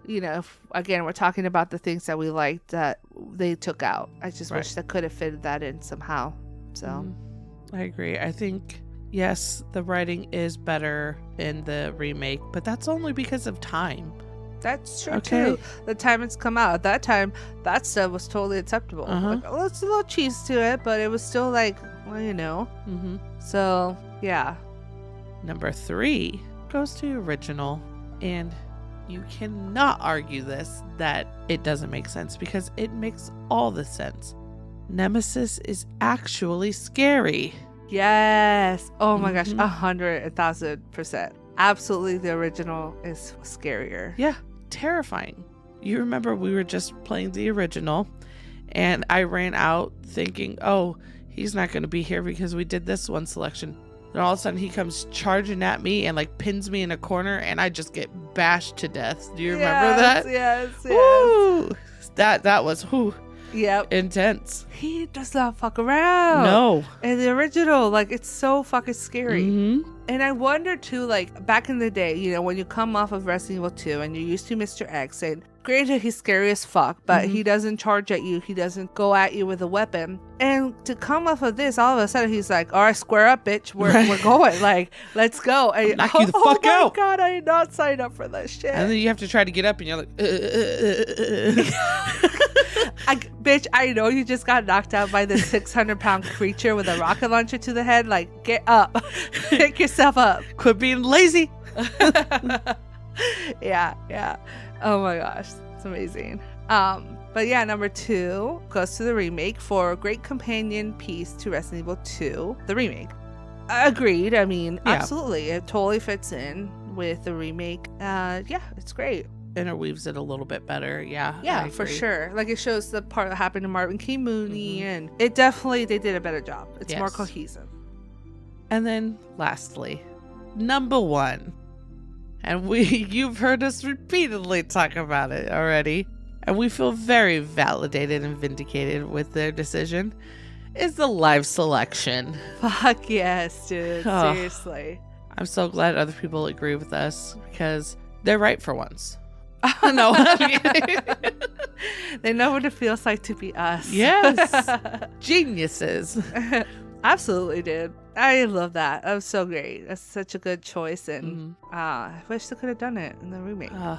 again, we're talking about the things that we liked that they took out. I just wish they could have fitted that in somehow. So I agree. I think, yes, the writing is better in the remake, but that's only because of time. That's true too. The time it's come out, at that time, that stuff was totally acceptable. Like, it's a little cheese to it, but it was still like, So yeah. Number 3 goes to original, and you cannot argue that it doesn't make sense because it makes all the sense. Nemesis is actually scary. Yes. Oh my gosh, 100,000%. Absolutely, the original is scarier. Yeah, terrifying. You remember we were just playing the original, and I ran out thinking, oh, he's not going to be here because we did this one selection. And all of a sudden he comes charging at me and like pins me in a corner and I just get bashed to death. Do you remember that? Yes. Woo! That was intense. He does not fuck around. No. And the original, like, it's so fucking scary. And I wonder too, like, back in the day, when you come off of Resident Evil 2 and you're used to Mr. X and granted, he's scary as fuck, but Mhm. he doesn't charge at you. He doesn't go at you with a weapon. And to come off of this, all of a sudden, he's like, all right, square up, bitch. We're going. Like, let's go. And, knock you the fuck out. Oh, my God. I did not sign up for that shit. And then you have to try to get up and you're like, Bitch, I know you just got knocked out by this 600-pound creature with a rocket launcher to the head. Like, get up. Pick yourself up. quit being lazy. Yeah. Oh my gosh, it's amazing. But yeah, number 2 goes to the remake for a great companion piece to Resident Evil 2, the remake. Agreed. I mean, Yeah. absolutely, it totally fits in with the remake. Yeah, it's great. Interweaves it a little bit better. Yeah. Yeah, I for agree. sure. Like, it shows the part that happened to Marvin K. Mooney, and it definitely, they did a better job. It's more Yes. cohesive. And then lastly, number 1. And you've heard us repeatedly talk about it already. And we feel very validated and vindicated with their decision. Is the live selection. Fuck yes, dude. Oh. Seriously. I'm so glad other people agree with us because they're right for once. No. They know what it feels like to be us. Yes. Geniuses. Absolutely, dude. I love that. That was so great. That's such a good choice, and I wish they could have done it in the remake. Me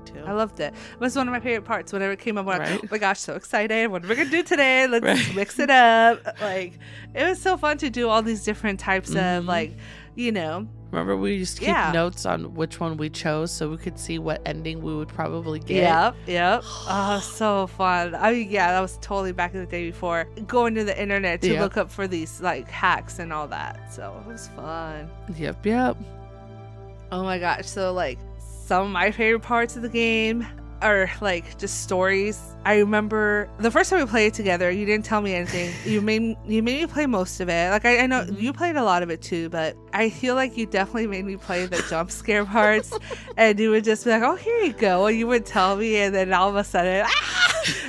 too. I loved it. It was one of my favorite parts. Whenever it came up, I'm like, Right. oh my gosh, so excited. What are we gonna do today? Let's Right. mix it up. Like, it was so fun to do all these different types of, Mhm. like, you know. Remember, we used to keep Yeah. notes on which one we chose so we could see what ending we would probably get. Yep. Oh, so fun. I mean, yeah, that was totally back in the day before going to the internet to Yep. look up for these, like, hacks and all that. So it was fun. Yep. Oh my gosh. So, like, some of my favorite parts of the game are, like, just stories. I remember the first time we played it together, you didn't tell me anything. You made me play most of it. Like, I know you played a lot of it too, but I feel like you definitely made me play the jump scare parts. And you would just be like, oh, here you go. And you would tell me, and then all of a sudden,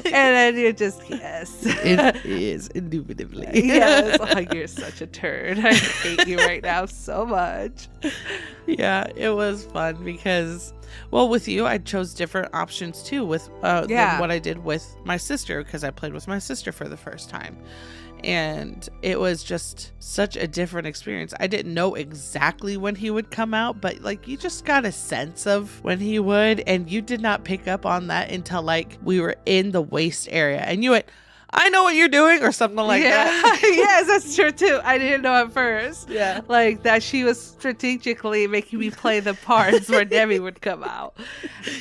and then you just, yes. It is, indubitably. Yes. Like, you're such a turd. I hate you right now so much. Yeah, it was fun because, well, with you, I chose different options too with than what I did with my sister because I played with my sister for the first time. And it was just such a different experience. I didn't know exactly when he would come out, but like you just got a sense of when he would. And you did not pick up on that until like we were in the waste area. And you went, I know what you're doing, or something like that. Yes, that's true too. I didn't know at first. Yeah. Like that she was strategically making me play the parts where Nemi would come out.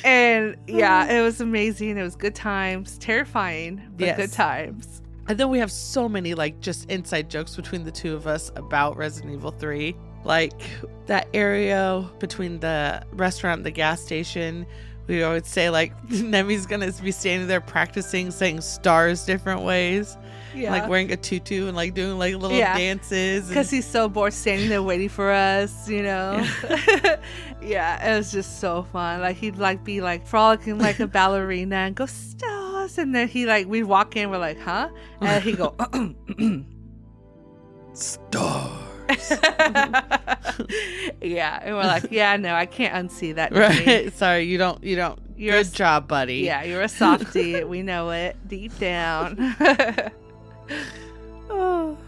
And yeah, it was amazing. It was good times. Terrifying, but Yes. good times. And then we have so many like just inside jokes between the two of us about Resident Evil 3. Like that area between the restaurant and the gas station. We always say like Nemi's gonna be standing there practicing saying stars different ways. Yeah. Like wearing a tutu and like doing like little dances. Because he's so bored standing there waiting for us, you know? Yeah, it was just so fun. Like he'd like be like frolicking like a ballerina and go stars. And then he like, we'd walk in, we're like, huh? And he'd go, Stars. yeah, and we're like, yeah, no, I can't unsee that. Nemi. Right. Sorry, you don't You're good job, buddy. Yeah, you're a softie. We know it deep down. Oh,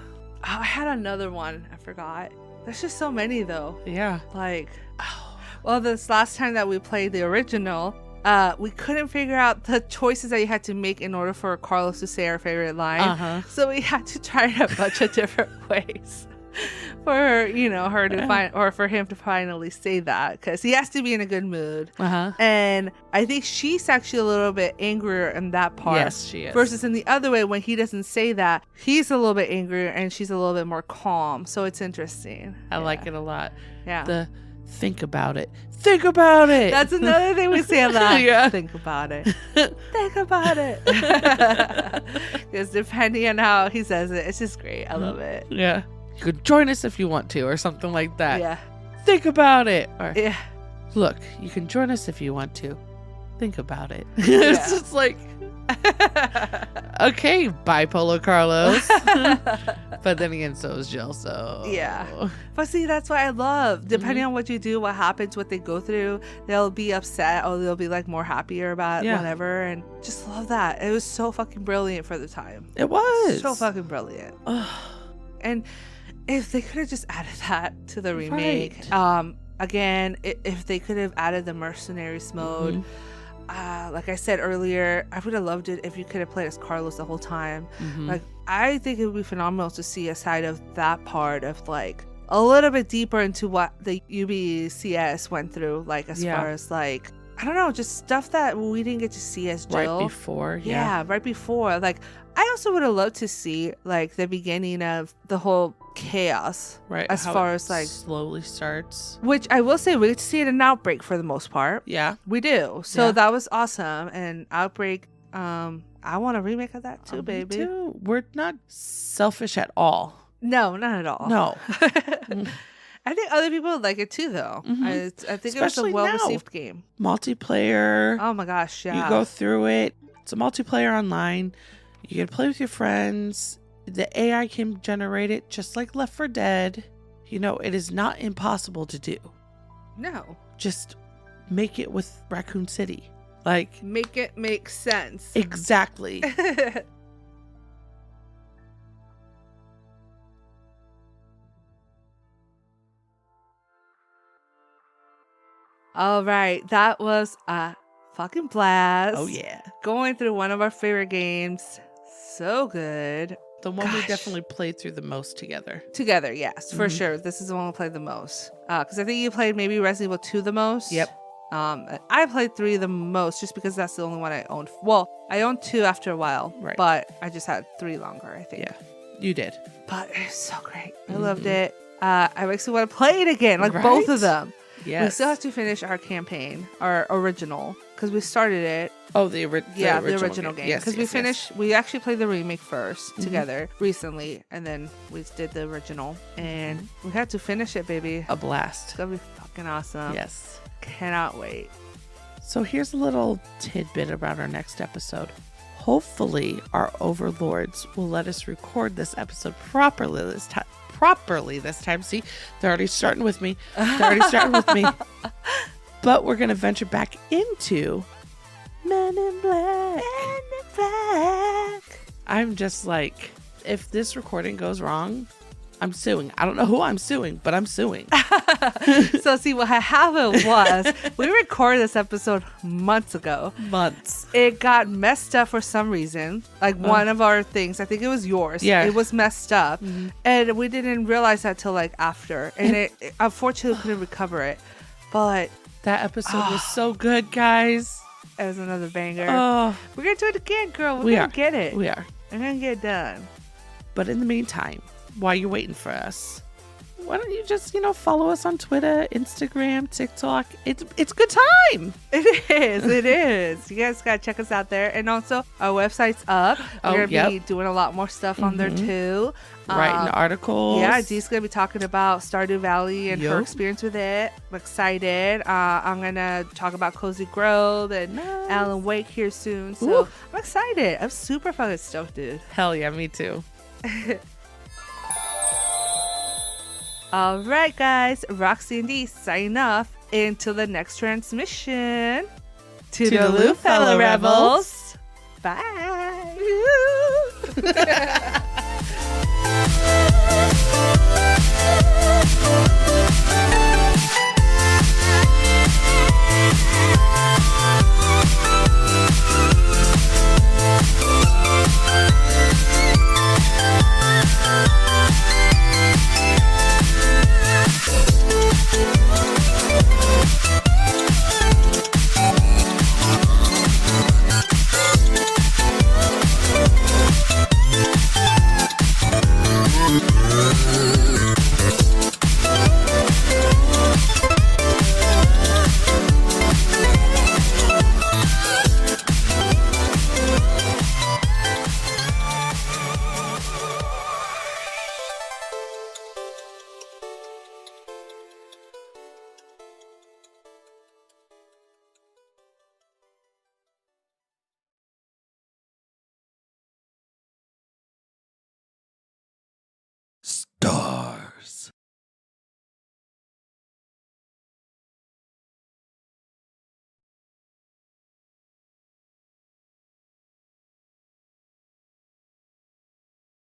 I had another one. I forgot. There's just so many though. Yeah. Like, well, this last time that we played the original, we couldn't figure out the choices that you had to make in order for Carlos to say our favorite line. Uh-huh. So we had to try it a bunch of different ways for her, her to find, or for him to finally say that, because he has to be in a good mood. Uh-huh. And I think she's actually a little bit angrier in that part. Yes, she is. Versus in the other way, when he doesn't say that, he's a little bit angrier and she's a little bit more calm. So it's interesting. I like it a lot. Yeah. The think about it. Think about it. That's another thing we say a lot. Yeah. Think about it. Think about it. Because depending on how he says it, it's just great. I love it. Yeah. You could join us if you want to, or something like that. Yeah. Think about it. Or Yeah. look, you can join us if you want to. Think about it. Yeah. It's just like, Okay, bipolar Carlos. But then again, so is Jill, so... Yeah. But see, that's what I love. Depending on what you do, what happens, what they go through, they'll be upset or they'll be like more happier about whatever. And just love that. It was so fucking brilliant for the time. It was. So fucking brilliant. And if they could have just added that to the remake, again, if they could have added the mercenaries mode, like I said earlier, I would have loved it if you could have played as Carlos the whole time. Like, I think it would be phenomenal to see a side of that part of like a little bit deeper into what the UBCS went through, like as far as like, I don't know, just stuff that we didn't get to see as Jill. Right before, right before. Like, I also would have loved to see like the beginning of the whole chaos, right? As how far it as like slowly starts, which I will say we get to see it in Outbreak for the most part. Yeah, we do. So that was awesome. And Outbreak, I want a remake of that too, baby. Me too. We're not selfish at all. No, not at all. No. I think other people would like it too, though. I think Especially it was a well-received game. Multiplayer. Oh my gosh, yeah. You go through it. It's a multiplayer online. You can play with your friends. The AI can generate it just like Left 4 Dead. You know, it is not impossible to do. No. Just make it with Racoon City. Like, make it make sense. Exactly. All right. That was a fucking blast. Oh, yeah. Going through one of our favorite games. So good. The one we definitely played through the most together. Together, yes, for sure. This is the one we played the most. Because I think you played maybe Resident Evil 2 the most. Yep. I played 3 the most just because that's the only one I owned. Well, I owned 2 after a while, but I just had 3 longer, I think. Yeah, you did. But it's so great. I loved it. I actually want to play it again, like both of them. Yes. We still have to finish our campaign, our original, because we started it. Oh, the original game. Because we actually played the remake first together recently, and then we did the original, and we had to finish it, baby. A blast. It's gonna be fucking awesome. Yes. Cannot wait. So here's a little tidbit about our next episode. Hopefully, our overlords will let us record this episode properly this time. See, they're already starting with me. But we're going to venture back into Men in Black. I'm just like, if this recording goes wrong, I'm suing. I don't know who I'm suing, but I'm suing. So see, what happened was we recorded this episode months ago. It got messed up for some reason. Like one of our things, I think it was yours. Yeah. It was messed up. And we didn't realize that till like after. And it unfortunately couldn't recover it. But that episode was so good, guys. It was another banger. Oh. We're going to do it again, girl. We're going to get it. We are. We're going to get it done. But in the meantime, while you're waiting for us, why don't you just, follow us on Twitter, Instagram, TikTok. It's good time. It is. You guys got to check us out there. And also, our website's up. We're going to be doing a lot more stuff on there, too. Writing articles. Yeah, Dee's going to be talking about Stardew Valley and her experience with it. I'm excited. I'm going to talk about Cozy Grove and Alan Wake here soon. So I'm excited. I'm super fucking stoked, dude. Hell yeah, me too. All right, guys. Roxy and Dee signing off until the next transmission. Toodaloo, fellow rebels. Bye.